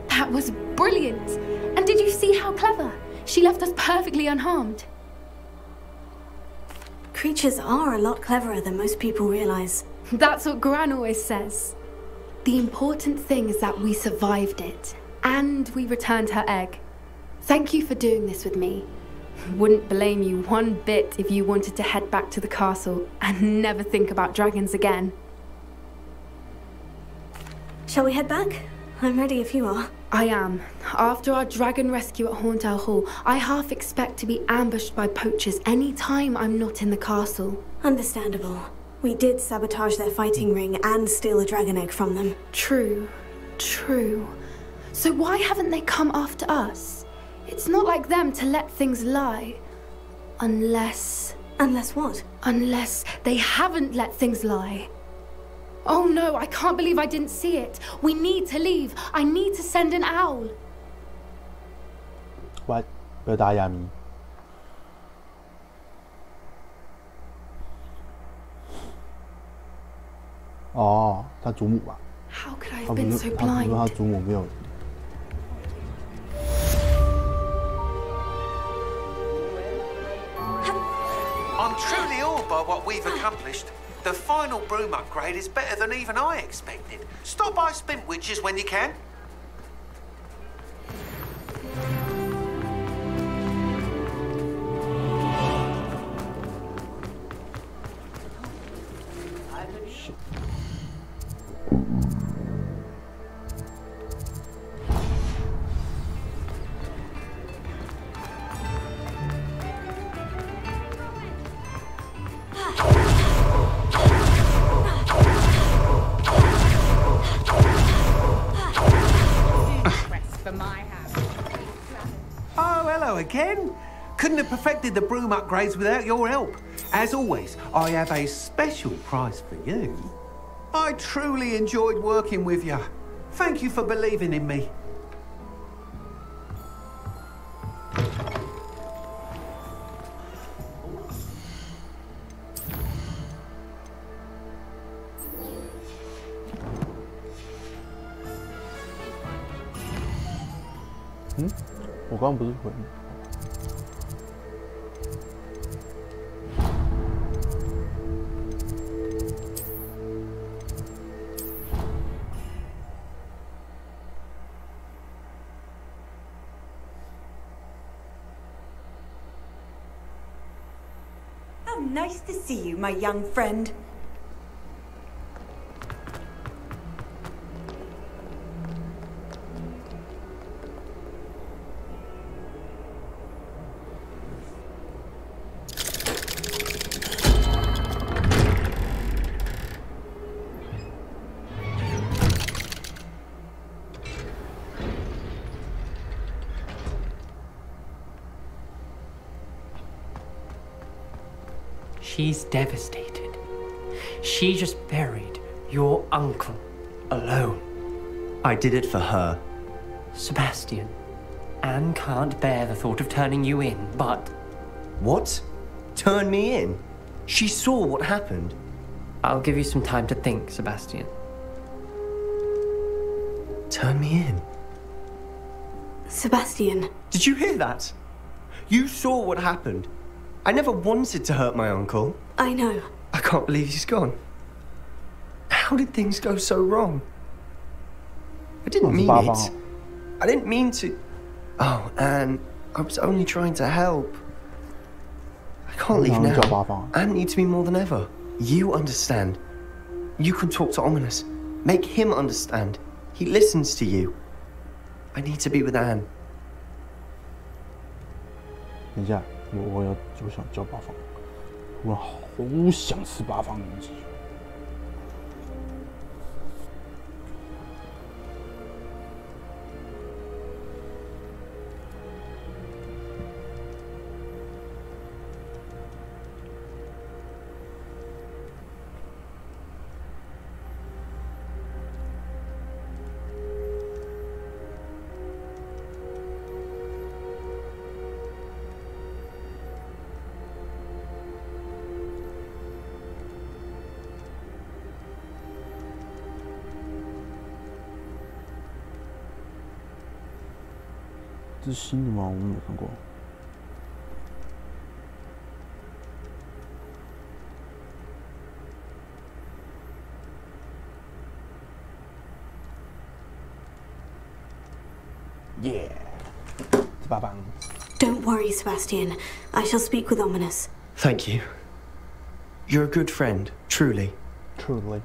That was brilliant! And did you see how clever? She left us perfectly unharmed. Creatures are a lot cleverer than most people realize. That's what Gran always says. The important thing is that we survived it. And we returned her egg. Thank you for doing this with me. Wouldn't blame you one bit if you wanted to head back to the castle and never think about dragons again. Shall we head back? I'm ready if you are. I am. After our dragon rescue at Horndale Hall, I half expect to be ambushed by poachers any time I'm not in the castle. Understandable. We did sabotage their fighting ring and steal a dragon egg from them. True. True. So why haven't they come after us? It's not like them to let things lie. Unless... Unless what? Unless they haven't let things lie. Oh no, I can't believe I didn't see it. We need to leave. I need to send an owl. What? 不要打哑谜。哦，他祖母吧？ How could I 他 have 不 been 是 so 他不是 blind? 他祖母没有。 I'm truly awed by what we've accomplished. The final broom upgrade is better than even I expected. Stop by Spintwitches when you can. Oh, hello again. Couldn't have perfected the broom upgrades without your help. As always, I have a special prize for you. I truly enjoyed working with you. Thank you for believing in me. Hmm? 我刚刚不是回你。 How nice to see you, my young friend. She's devastated. She just buried your uncle alone. I did it for her. Sebastian, Anne can't bear the thought of turning you in, but... What? Turn me in? She saw what happened. I'll give you some time to think, Sebastian. Turn me in? Sebastian. Did you hear that? You saw what happened. I never wanted to hurt my uncle. I know. I can't believe he's gone. How did things go so wrong? I didn't mean it. I didn't mean to... Oh, Anne, I was only trying to help. I can't leave now. Anne needs me more than ever. You understand. You can talk to Ominous. Make him understand. He listens to you. I need to be with Anne. 等一下，我想叫八方，我好想吃八方云集。这是新的吗？我没有看过。Yeah， 八方。 Don't worry, Sebastian. I shall speak with Ominous. Thank you. You're a good friend, truly. Truly.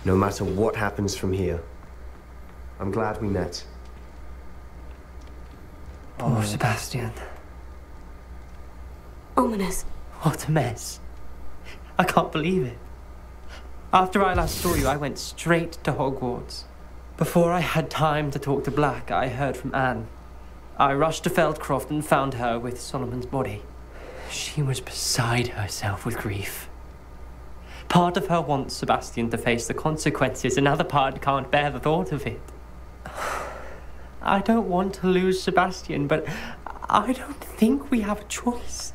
No matter what happens from here, I'm glad we met. Poor Sebastian. Ominous. What a mess. I can't believe it. After I last saw you, I went straight to Hogwarts. Before I had time to talk to Black, I heard from Anne. I rushed to Feldcroft and found her with Solomon's body. She was beside herself with grief. Part of her wants Sebastian to face the consequences, another part can't bear the thought of it. I don't want to lose Sebastian, but I don't think we have a choice.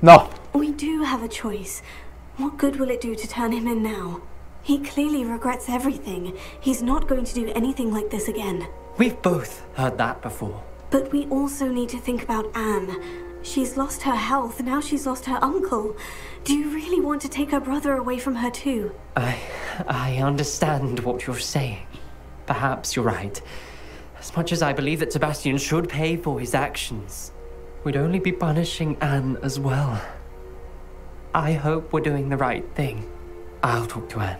No. We do have a choice. What good will it do to turn him in now? He clearly regrets everything. He's not going to do anything like this again. We've both heard that before. But we also need to think about Anne. She's lost her health, now she's lost her uncle. Do you really want to take her brother away from her too? I understand what you're saying. Perhaps you're right. As much as I believe that Sebastian should pay for his actions, we'd only be punishing Anne as well. I hope we're doing the right thing. I'll talk to Anne.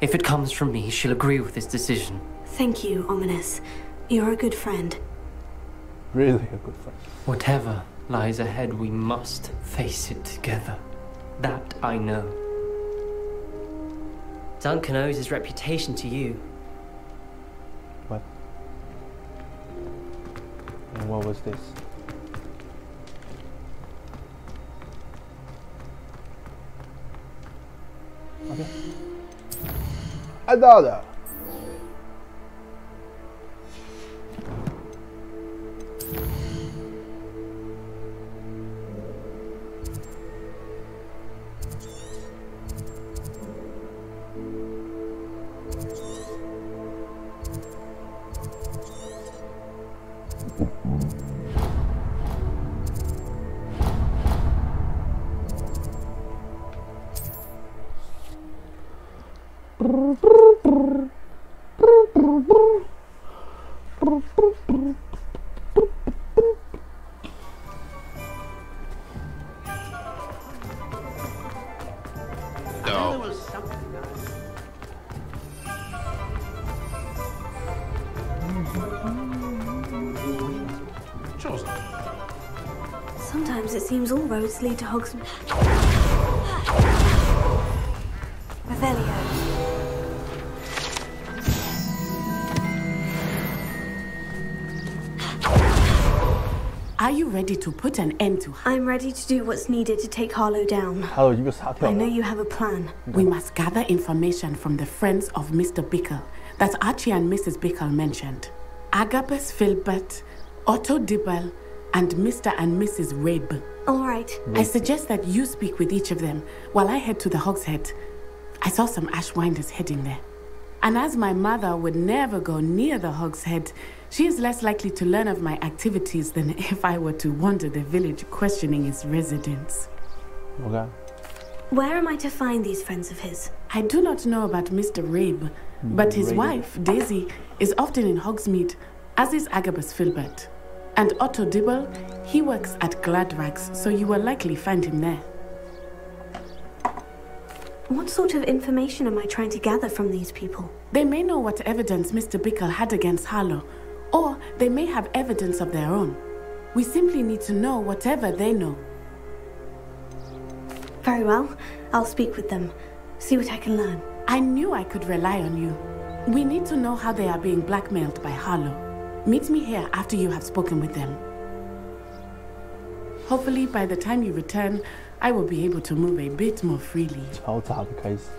If it comes from me, she'll agree with this decision. Thank you, Ominous. You're a good friend. Really a good friend. Whatever lies ahead, we must face it together. That I know. Duncan owes his reputation to you. What? And what was this? Okay. I got it. Sometimes it seems all roads lead to Hogsmeade. Revelio. Are you ready to put an end to her? I'm ready to do what's needed to take Harlow down. I know you have a plan. We must gather information from the friends of Mr. Bickle that Archie and Mrs. Bickle mentioned. Agabus Filbert, Otto Dibble, and Mr. and Mrs. Rabe. All right. I suggest that you speak with each of them while I head to the Hogshead. I saw some Ashwinders heading there. And as my mother would never go near the Hogshead, she is less likely to learn of my activities than if I were to wander the village questioning its residents. Okay. Where am I to find these friends of his? I do not know about Mr. Rabe, but his wife, Daisy, is often in Hogsmeade, as is Agabus Filbert. And Otto Dibble, he works at Gladrags, so you will likely find him there. What sort of information am I trying to gather from these people? They may know what evidence Mr. Bickle had against Harlow, or they may have evidence of their own. We simply need to know whatever they know. Very well. I'll speak with them. See what I can learn. I knew I could rely on you. We need to know how they are being blackmailed by Harlow. Meet me here after you have spoken with them. Hopefully, by the time you return, I will be able to move a bit more freely. 敲诈的开始，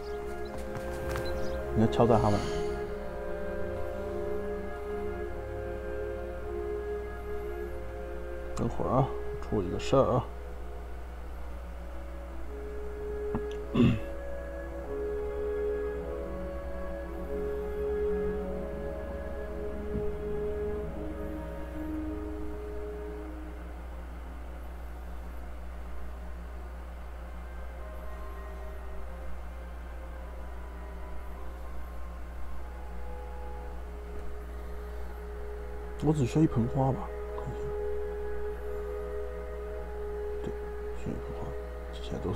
你要敲诈他们。等会儿啊，出一个事儿啊。我只需要一盆花吧，看一下。对，需要一盆花，这些都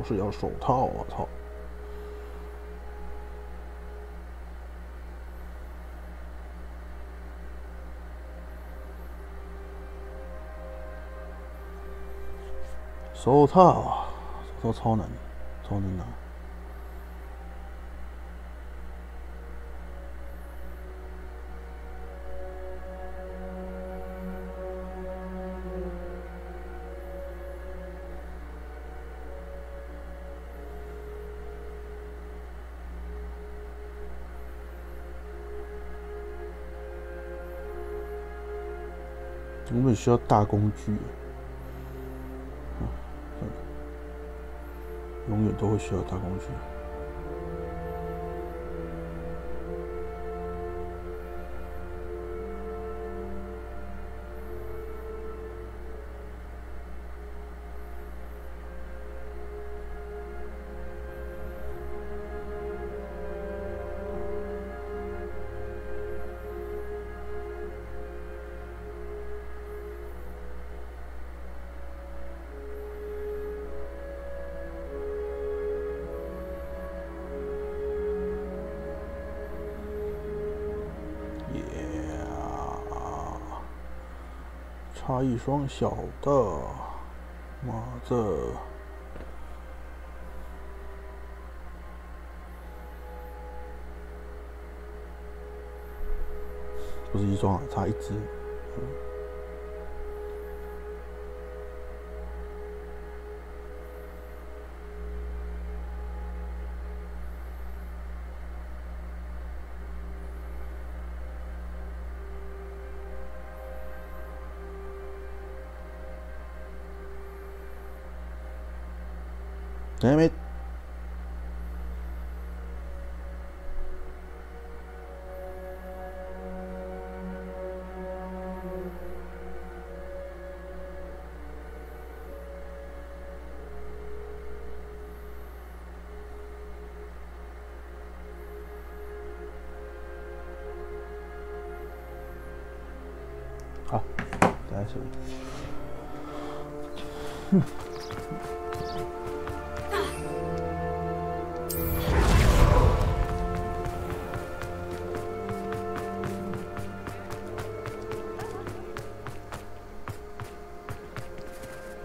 是要手套，我操！手套啊，手套超难，超难拿。我们需要大工具。永远都会需要大工具。差一双小的，妈这不是一双，差一只。Damn it. Ah, that's it.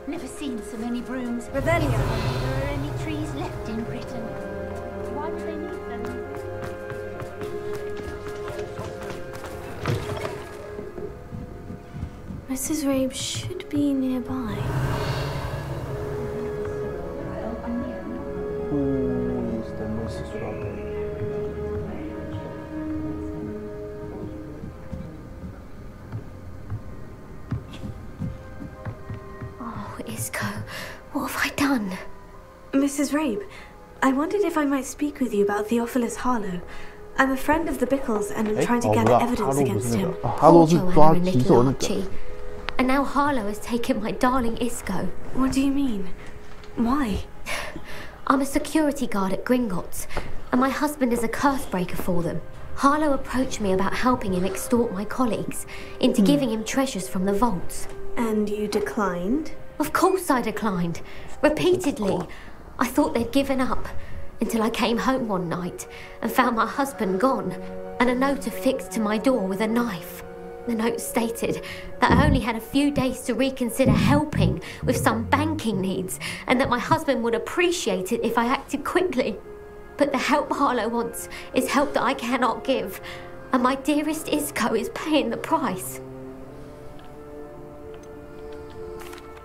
Never seen so many brooms. Revelio. There are any trees left in Britain. Why do they need them? Mrs. Rabe should be nearby. Who is the Mrs. Rabe? Isco, what have I done? Mrs. Rabe, I wondered if I might speak with you about Theophilus Harlow. I'm a friend of the Bickles and I'm trying to gather evidence against him. Poor Joanna and little Archie. And now Harlow has taken my darling Isco. What do you mean? Why? I'm a security guard at Gringotts, and my husband is a curse breaker for them. Harlow approached me about helping him extort my colleagues into giving him treasures from the vaults. And you declined? Of course I declined. Repeatedly. I thought they'd given up until I came home one night and found my husband gone and a note affixed to my door with a knife. The note stated that I only had a few days to reconsider helping with some banking needs and that my husband would appreciate it if I acted quickly. But the help Harlow wants is help that I cannot give, and my dearest Isco is paying the price.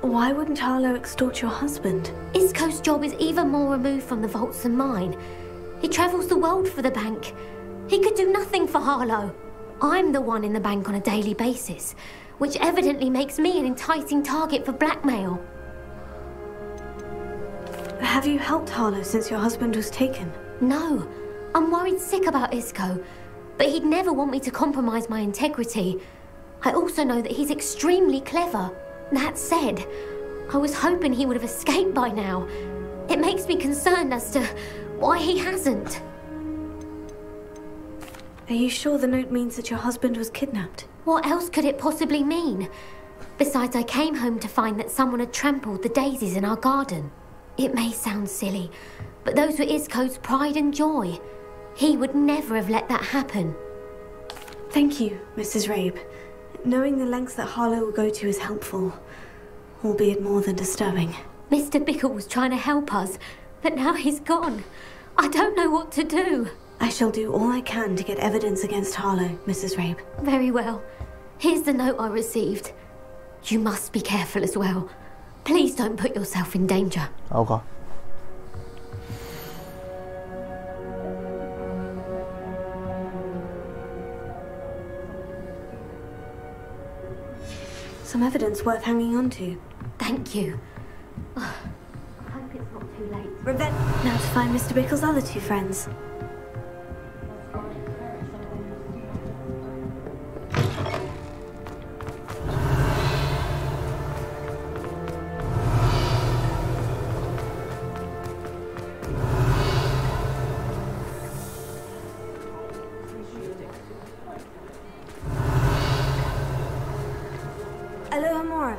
Why wouldn't Harlow extort your husband? Isco's job is even more removed from the vaults than mine. He travels the world for the bank. He could do nothing for Harlow. I'm the one in the bank on a daily basis, which evidently makes me an enticing target for blackmail. Have you helped Harlow since your husband was taken? No. I'm worried sick about Isco, but he'd never want me to compromise my integrity. I also know that he's extremely clever. That said, I was hoping he would have escaped by now. It makes me concerned as to why he hasn't. Are you sure the note means that your husband was kidnapped? What else could it possibly mean? Besides, I came home to find that someone had trampled the daisies in our garden. It may sound silly, but those were Isco's pride and joy. He would never have let that happen. Thank you, Mrs. Rabe. Knowing the lengths that Harlow will go to is helpful, albeit more than disturbing. Mr. Bickle was trying to help us, but now he's gone. I don't know what to do. I shall do all I can to get evidence against Harlow, Mrs. Rabe. Very well. Here's the note I received. You must be careful as well. Please don't put yourself in danger. Okay. Some evidence worth hanging on to. Thank you. I hope it's not too late. Now to find Mr. Bickle's other two friends. Alohomora.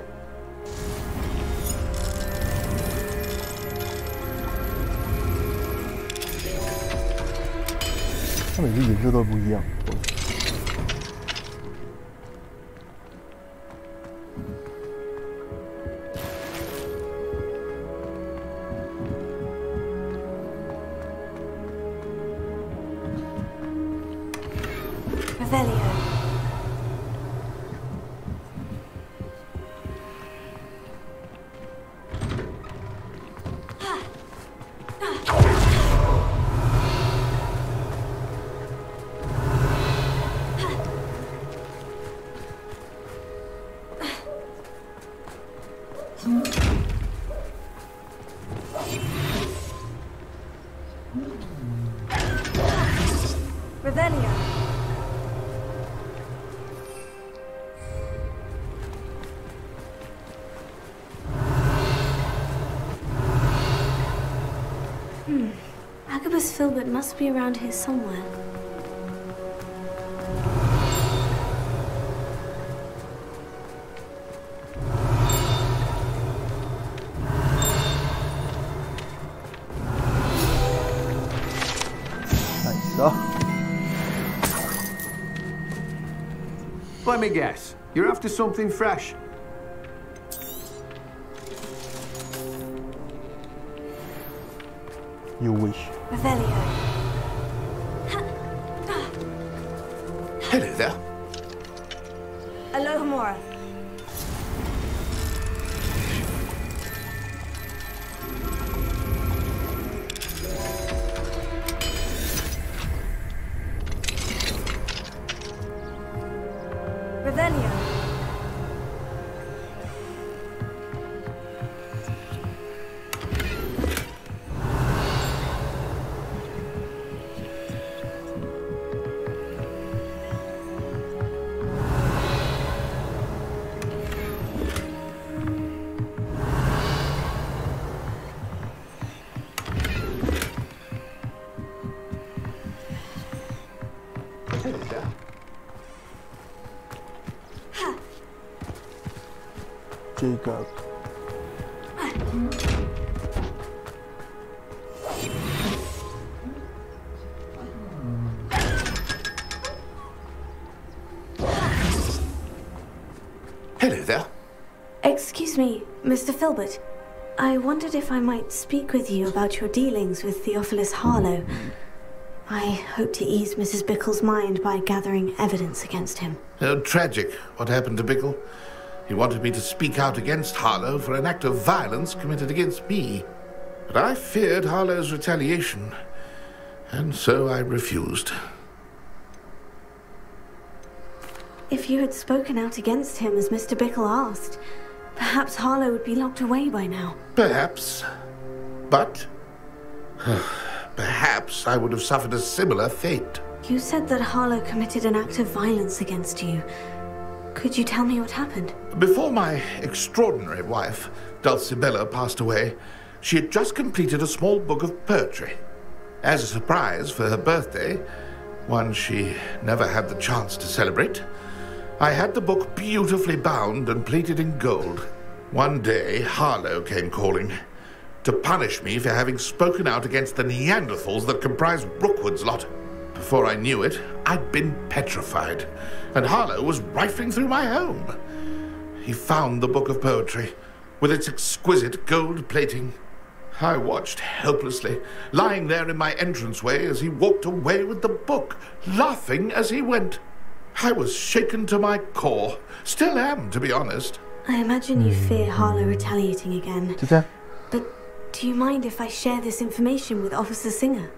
它每次颜色都不一样。Revelio. Revelio. Agabus Filbert must be around here somewhere. Let me guess. You're after something fresh. You wish. Revelio. Hello there. Alohomora. Revelio. Jacob. Hello there. Excuse me, Mr. Filbert. I wondered if I might speak with you about your dealings with Theophilus Harlow. I hope to ease Mrs. Bickle's mind by gathering evidence against him. Oh, tragic what happened to Bickle. He wanted me to speak out against Harlow for an act of violence committed against me. But I feared Harlow's retaliation, and so I refused. If you had spoken out against him as Mr. Bickle asked, perhaps Harlow would be locked away by now. Perhaps. But perhaps I would have suffered a similar fate. You said that Harlow committed an act of violence against you. Could you tell me what happened? Before my extraordinary wife, Dulcibella, passed away, she had just completed a small book of poetry. As a surprise for her birthday, one she never had the chance to celebrate, I had the book beautifully bound and plated in gold. One day, Harlow came calling to punish me for having spoken out against the Neanderthals that comprised Rookwood's lot. Before I knew it, I'd been petrified, and Harlow was rifling through my home. He found the book of poetry, with its exquisite gold plating. I watched helplessly, lying there in my entranceway as he walked away with the book, laughing as he went. I was shaken to my core. Still am, to be honest. I imagine you fear Harlow retaliating again. But do you mind if I share this information with Officer Singer?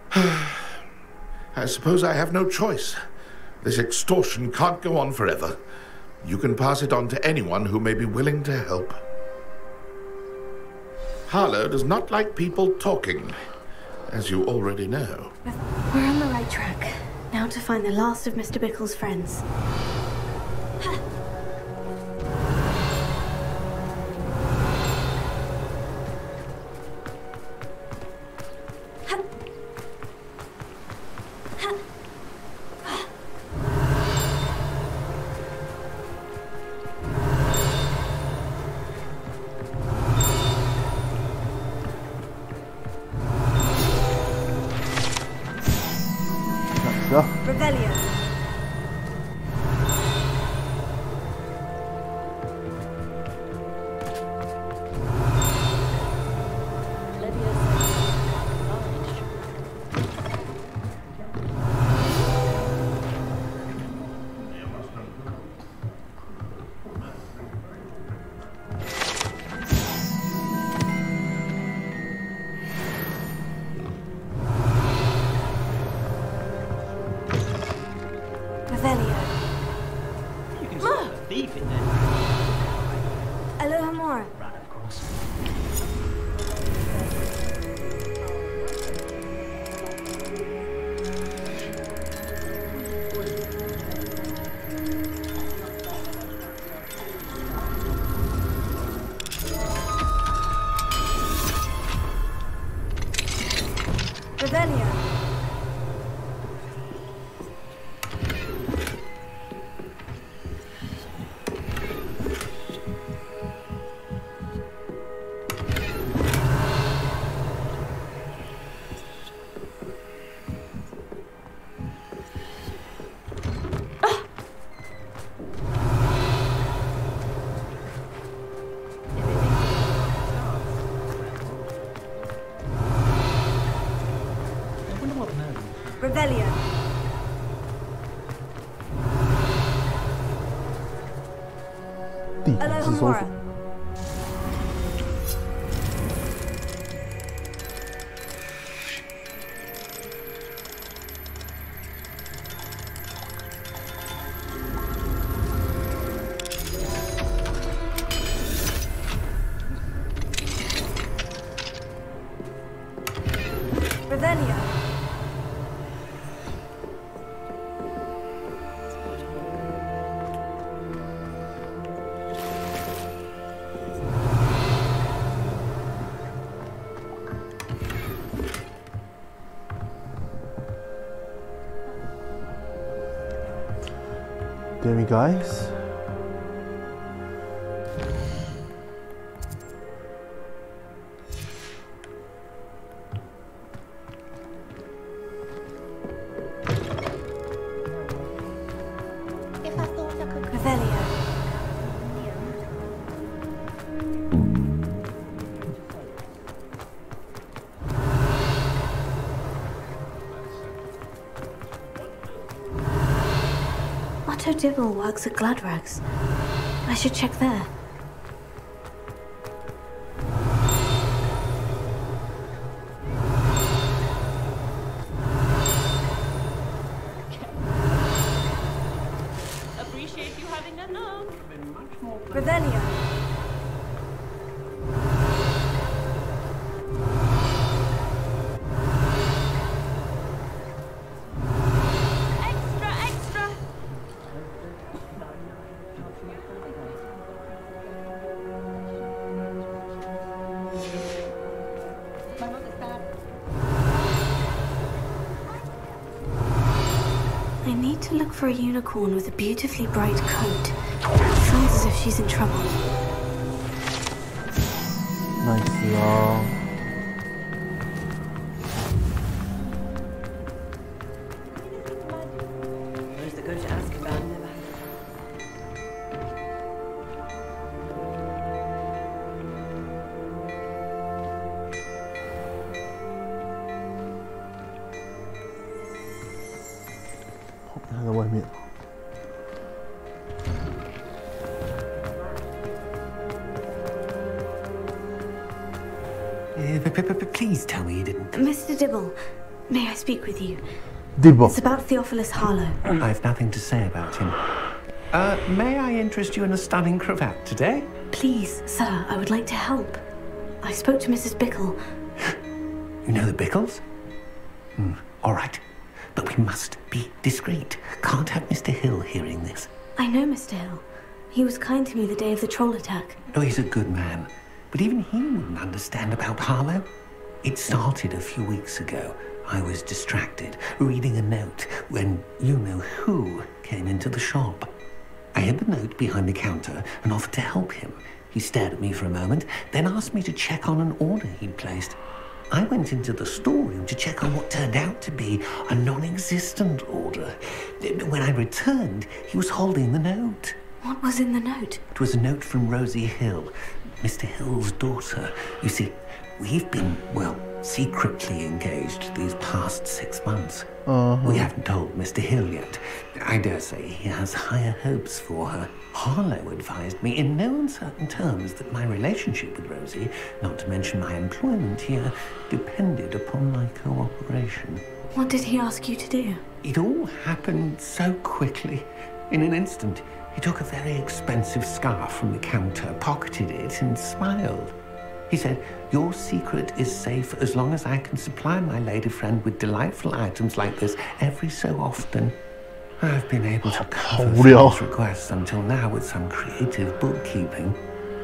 I suppose I have no choice. This extortion can't go on forever. You can pass it on to anyone who may be willing to help. Harlow does not like people talking, as you already know. We're on the right track. Now to find the last of Mr. Bickle's friends. Revelio. Alohomora. Revelio. Revelio. Alohomora. Revelio. There we guys. Revelio. Otto Dibble works at Gladrags. I should check there. Appreciate you having a look. Revelio. Extra, extra. I need to look for a unicorn with a beautifully bright coat. Sounds as if she's in trouble. Nice, y'all. Where's the good to ask about never? Hopp henne var med. Please tell me you didn't. Mr. Dibble, may I speak with you? Dibble. It's about Theophilus Harlow. I have nothing to say about him. May I interest you in a stunning cravat today? Please, sir, I would like to help. I spoke to Mrs. Bickle. You know the Bickles? All right. But we must be discreet. Can't have Mr. Hill hearing this. I know Mr. Hill. He was kind to me the day of the troll attack. Oh, he's a good man. But even he wouldn't understand about Harlow. It started a few weeks ago. I was distracted, reading a note, when you-know-who came into the shop. I hid the note behind the counter and offered to help him. He stared at me for a moment, then asked me to check on an order he'd placed. I went into the storeroom to check on what turned out to be a non-existent order. When I returned, he was holding the note. What was in the note? It was a note from Rosie Hill, Mr. Hill's daughter. You see, we've been, well, secretly engaged these past 6 months. We haven't told Mr. Hill yet. I dare say he has higher hopes for her. Harlow advised me in no uncertain terms that my relationship with Rosie, not to mention my employment here, depended upon my cooperation. What did he ask you to do? It all happened so quickly. In an instant, he took a very expensive scarf from the counter, pocketed it, and smiled. He said, "Your secret is safe as long as I can supply my lady friend with delightful items like this every so often." I've been able to cover his requests until now with some creative bookkeeping,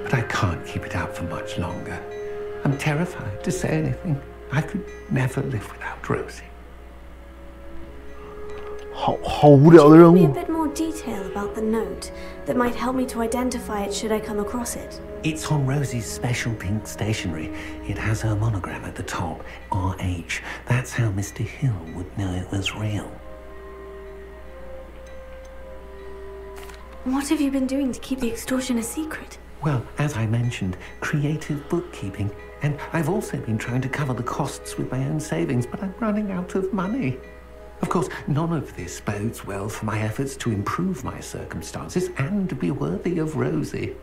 but I can't keep it up for much longer. I'm terrified to say anything. I could never live without Rosie. 好无聊的任 Give me 务 a bit more detail about the note that might help me to identify it should I come across it. It's on Rosie's special pink stationery. It has her monogram at the top, RH. That's how Mr. Hill would know it was real. What have you been doing to keep the extortion a secret? Well, as I mentioned, creative bookkeeping. And I've also been trying to cover the costs with my own savings, but I'm running out of money. Of course, none of this bodes well for my efforts to improve my circumstances and to be worthy of Rosie.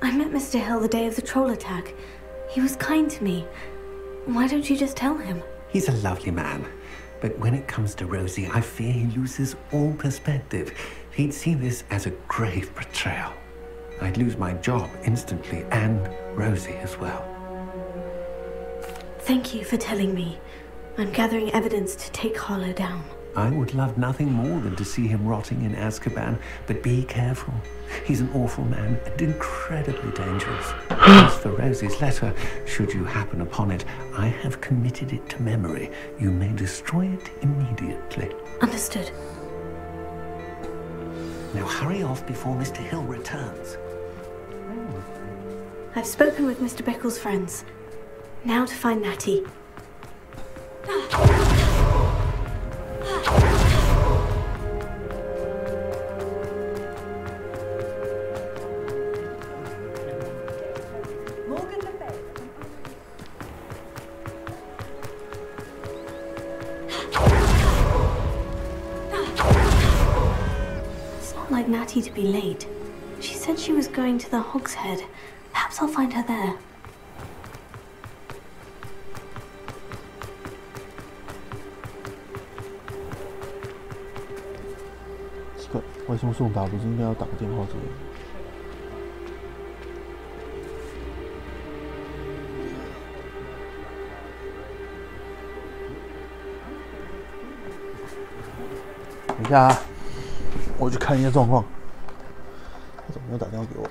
I met Mr. Hill the day of the troll attack. He was kind to me. Why don't you just tell him? He's a lovely man. But when it comes to Rosie, I fear he loses all perspective. He'd see this as a grave betrayal. I'd lose my job instantly, and Rosie as well. Thank you for telling me. I'm gathering evidence to take Harlow down. I would love nothing more than to see him rotting in Azkaban, but be careful. He's an awful man and incredibly dangerous. As for Rosie's letter, should you happen upon it, I have committed it to memory. You may destroy it immediately. Understood. Now hurry off before Mr. Hill returns. I've spoken with Mr. Bickle's friends. Now to find Natty. It's not like Natty to be late. She said she was going to the Hog's Head. Perhaps I'll find her there.奇怪，外送送达不是应该要打个电话之类的？等一下啊，我去看一下状况。他怎么没有打电话给我？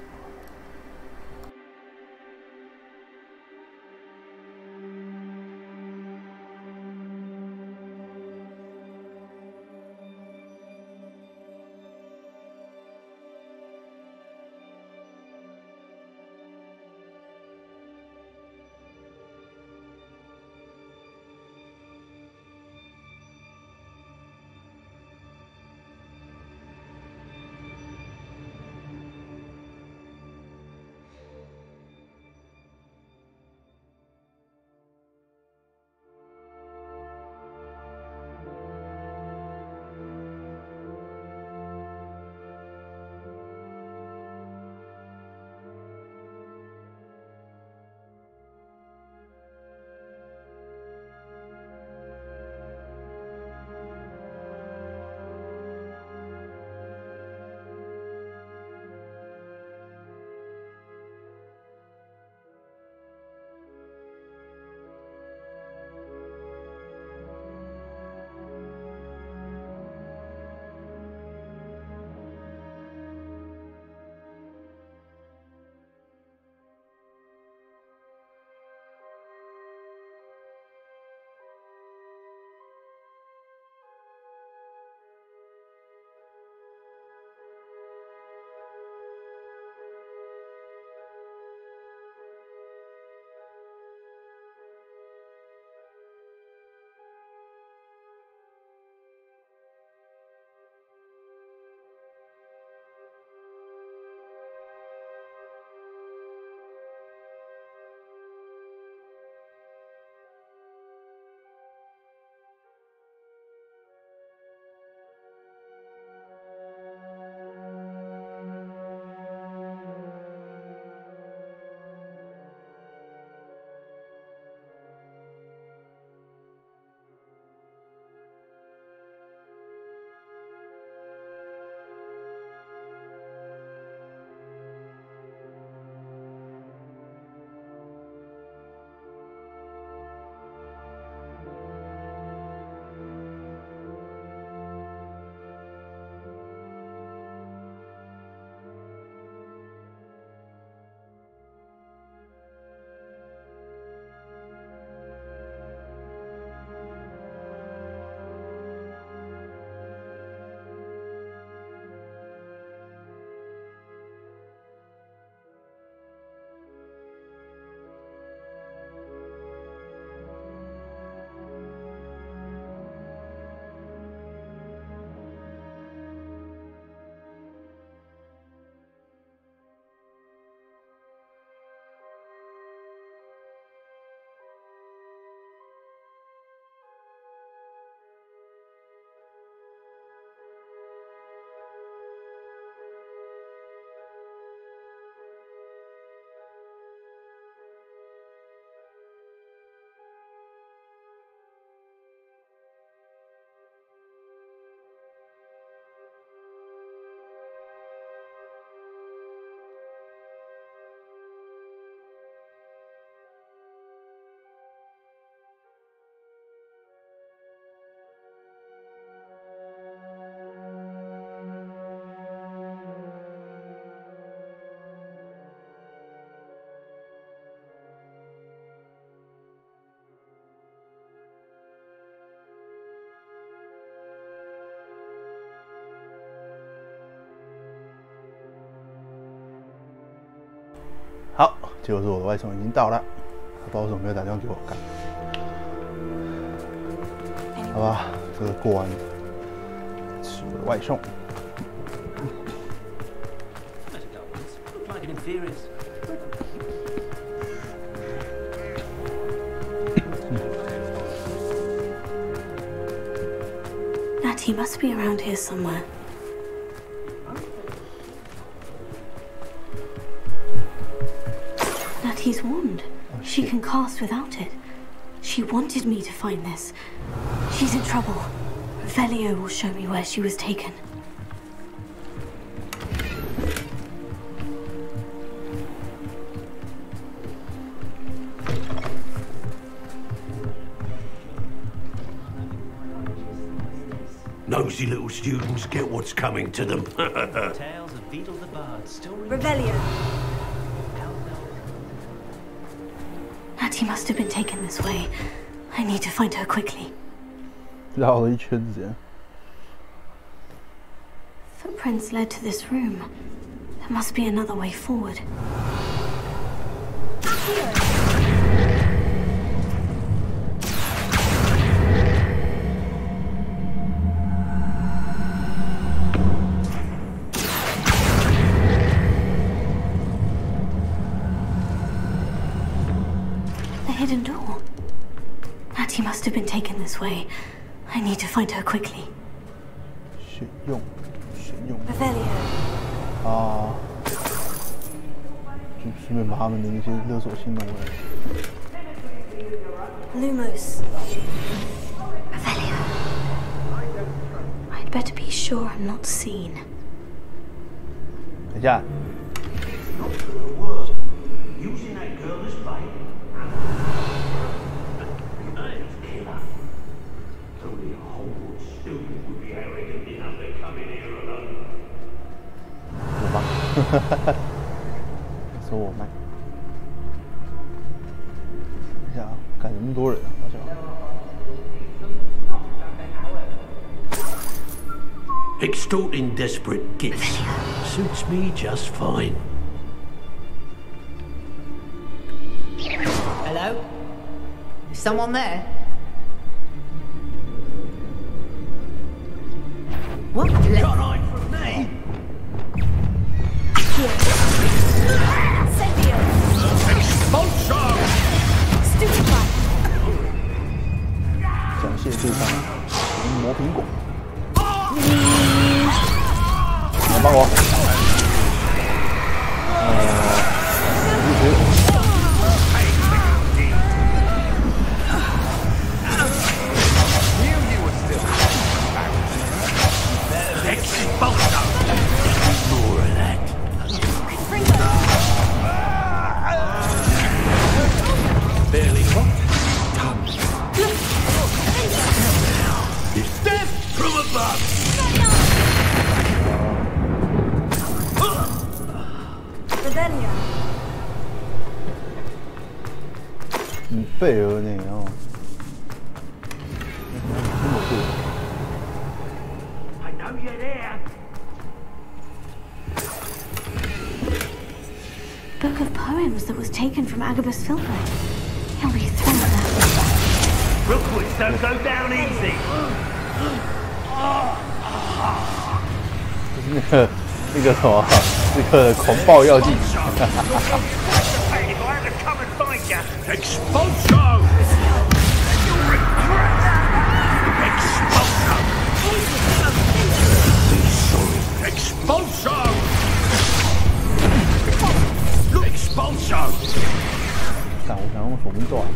结果是我的外送已经到了，他不知道为什么没有打电话给我干。好吧，这个过完，吃我的外送。He must be around here somewhere. Natty's wand. She can cast without it. She wanted me to find this. She's in trouble. Velio will show me where she was taken. Nosy little students get what's coming to them. Tales of Beetle the Bard still Revelio. Natty must have been taken this way. I need to find her quickly. 绕了一圈子。 Footprints led to this room. There must be another way forward. Hidden door. Natty must have been taken this way. I need to find her quickly. 选用。 Revelio. 啊，就顺便把他们的那些勒索信弄回来。 Lumos. Revelio. I'd better be sure I'm not seen. 等一下。 Using that girl as bait. Only a Hogwarts student would be arrogant enough to come in here alone. 有吧？说我卖。等一下啊，干那么多人啊，好像。 Extorting desperate gifts suits me just fine. Hello? Is someone there? What? Can't hide from me! Expulsion! Stupid one! 感谢对方磨苹果。来帮我。Barely hot. It's death from above. 你废了呢哦！这么贵。 I know you're there. Book of poems that was taken from Agabus Filbert. He'll be thrilled now. Rookwoods don't go down easy. 那个什么，这个狂暴药剂。Expulsion! Expulsion! Expulsion! 但我想用手工做啊。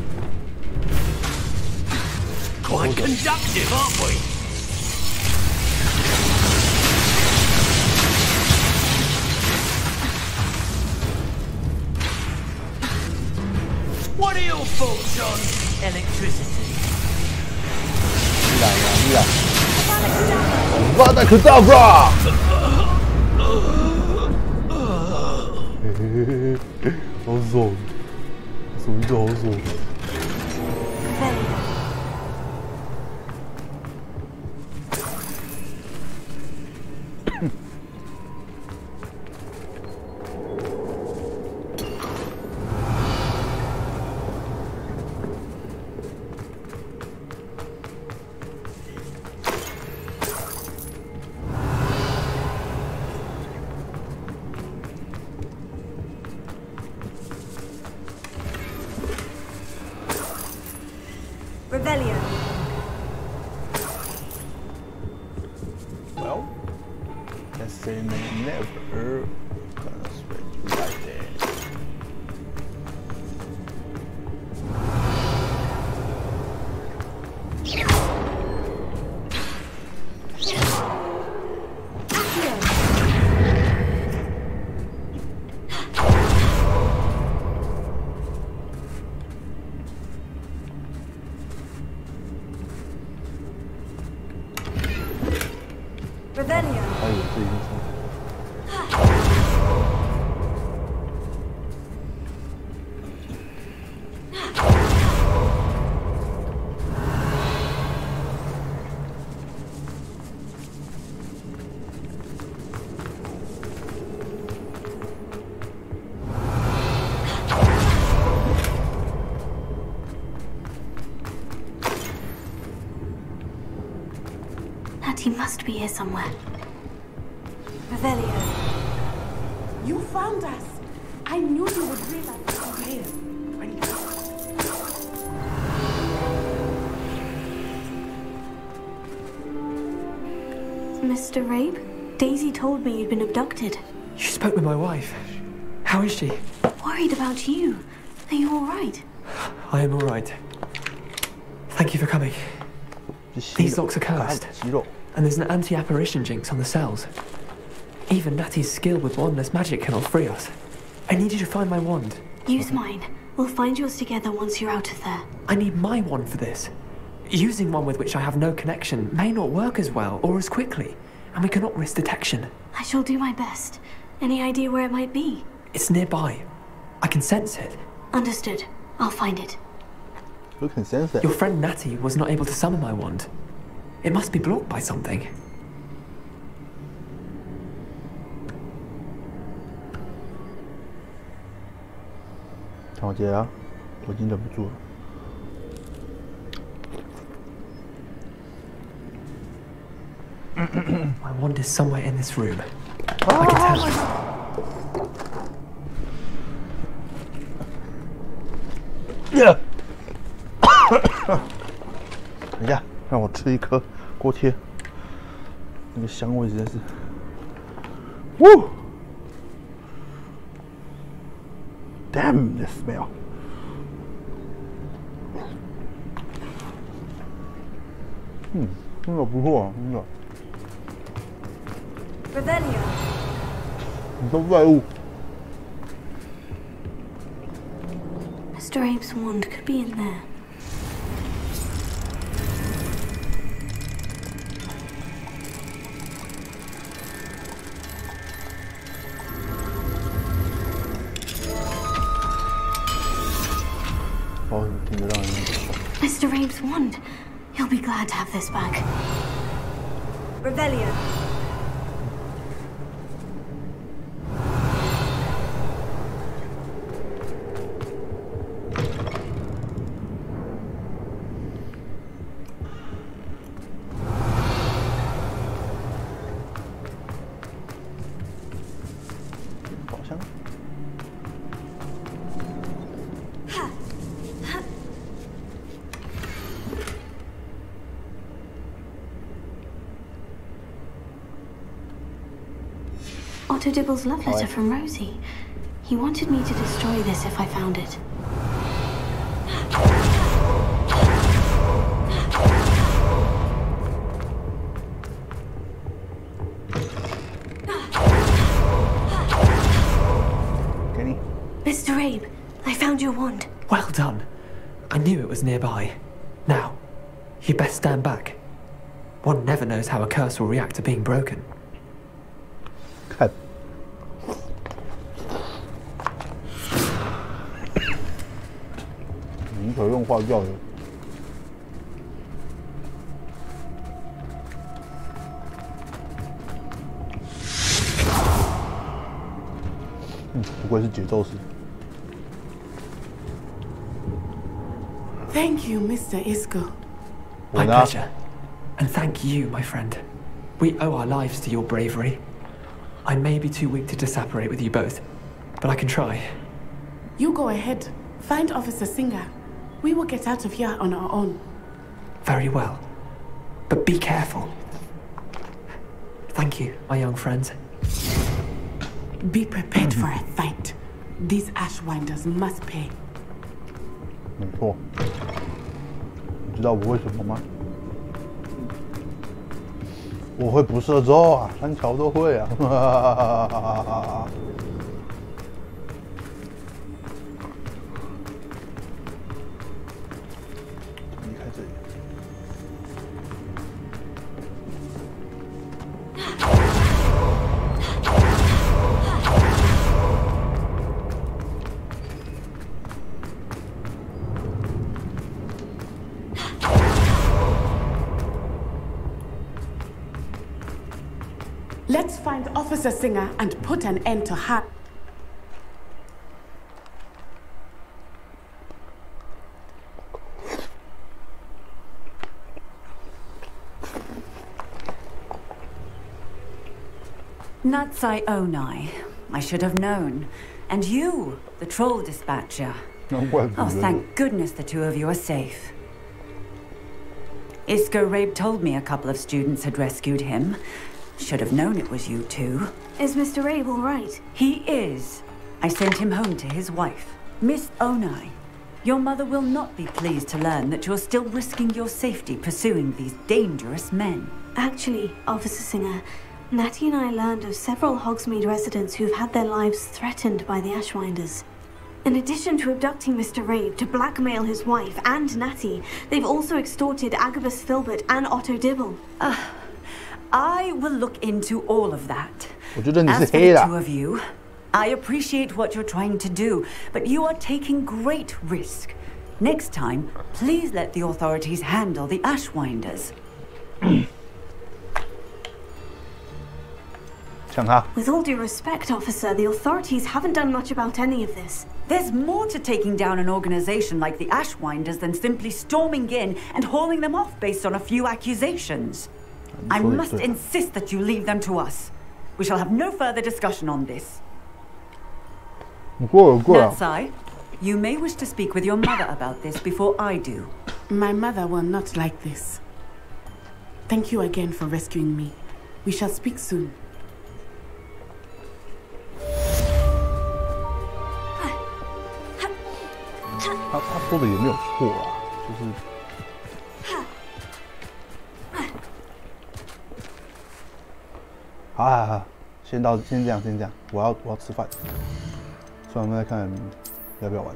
Quite conductive, aren't we? What are your thoughts on electricity? 你来！Avada Kedavra！ 好爽，手一个好爽。never gonna spread you like that. Revelio. 还有这一层。 Natty must be here somewhere. Revelio. You found us. I knew you would realize we were here. Mr. Rabe, Daisy told me you'd been abducted. You spoke with my wife. How is she? Worried about you. Are you all right? I am all right. Thank you for coming. These locks are cursed, and there's an anti-apparition jinx on the cells. Even Natty's skill with wandless magic cannot free us. I need you to find my wand. Use mine. We'll find yours together once you're out of there. I need my wand for this. Using one with which I have no connection may not work as well or as quickly, and we cannot risk detection. I shall do my best. Any idea where it might be? It's nearby. I can sense it. Understood. I'll find it. You can sense it. Your friend Natty was not able to summon my wand. It must be blocked by something. my wand is somewhere in this room. I can tell. Yeah. 等一下，让我吃一颗锅贴，那个香味实在是，Woo! Damn the smell. Hmm, 真的不错，真的。Revelio. 你都怪物。 Mr. Abe's wand could be in there. Mr. Abe's wand. He'll be glad to have this back. Revelio. Otto Dibble's love letter from Rosie. He wanted me to destroy this if I found it. Kenny? Mr. Abe, I found your wand. Well done. I knew it was nearby. Now, you best stand back. One never knows how a curse will react to being broken. 看。你可用化掉了。不愧是节奏师。 Thank you, Mr. Isco. My pleasure. And thank you, my friend. We owe our lives to your bravery. I may be too weak to disapparate with you both, but I can try. You go ahead. Find Officer Singer. We will get out of here on our own. Very well. But be careful. Thank you, my young friends. Be prepared for a fight. These Ashwinders must pay. 没错，你知道我为什么吗？我会不射咒啊，三桥都会啊。离开这里。Let's find Officer Singer and put an end to her. Natsai Onai. I should have known. And you, the troll dispatcher. Oh, thank goodness the two of you are safe. Isco Rabe told me a couple of students had rescued him. Should have known it was you two. Is Mr. Rabe all right? He is. I sent him home to his wife. Miss Onai, your mother will not be pleased to learn that you're still risking your safety pursuing these dangerous men. Actually, Officer Singer, Natty and I learned of several Hogsmeade residents who've had their lives threatened by the Ashwinders. In addition to abducting Mr. Rabe to blackmail his wife and Natty, they've also extorted Agabus Filbert and Otto Dibble. I will look into all of that. As for the two of you, I appreciate what you're trying to do, but you are taking great risk. Next time, please let the authorities handle the Ashwinders. With all due respect, officer, the authorities haven't done much about any of this. There's more to taking down an organization like the Ashwinders than simply storming in and hauling them off based on a few accusations. I must insist that you leave them to us. We shall have no further discussion on this. Natsai, you may wish to speak with your mother about this before I do. My mother will not like this. Thank you again for rescuing me. We shall speak soon. 他说的也没有错啊，就是。好，先这样，我要吃饭，吃完再看要不要玩。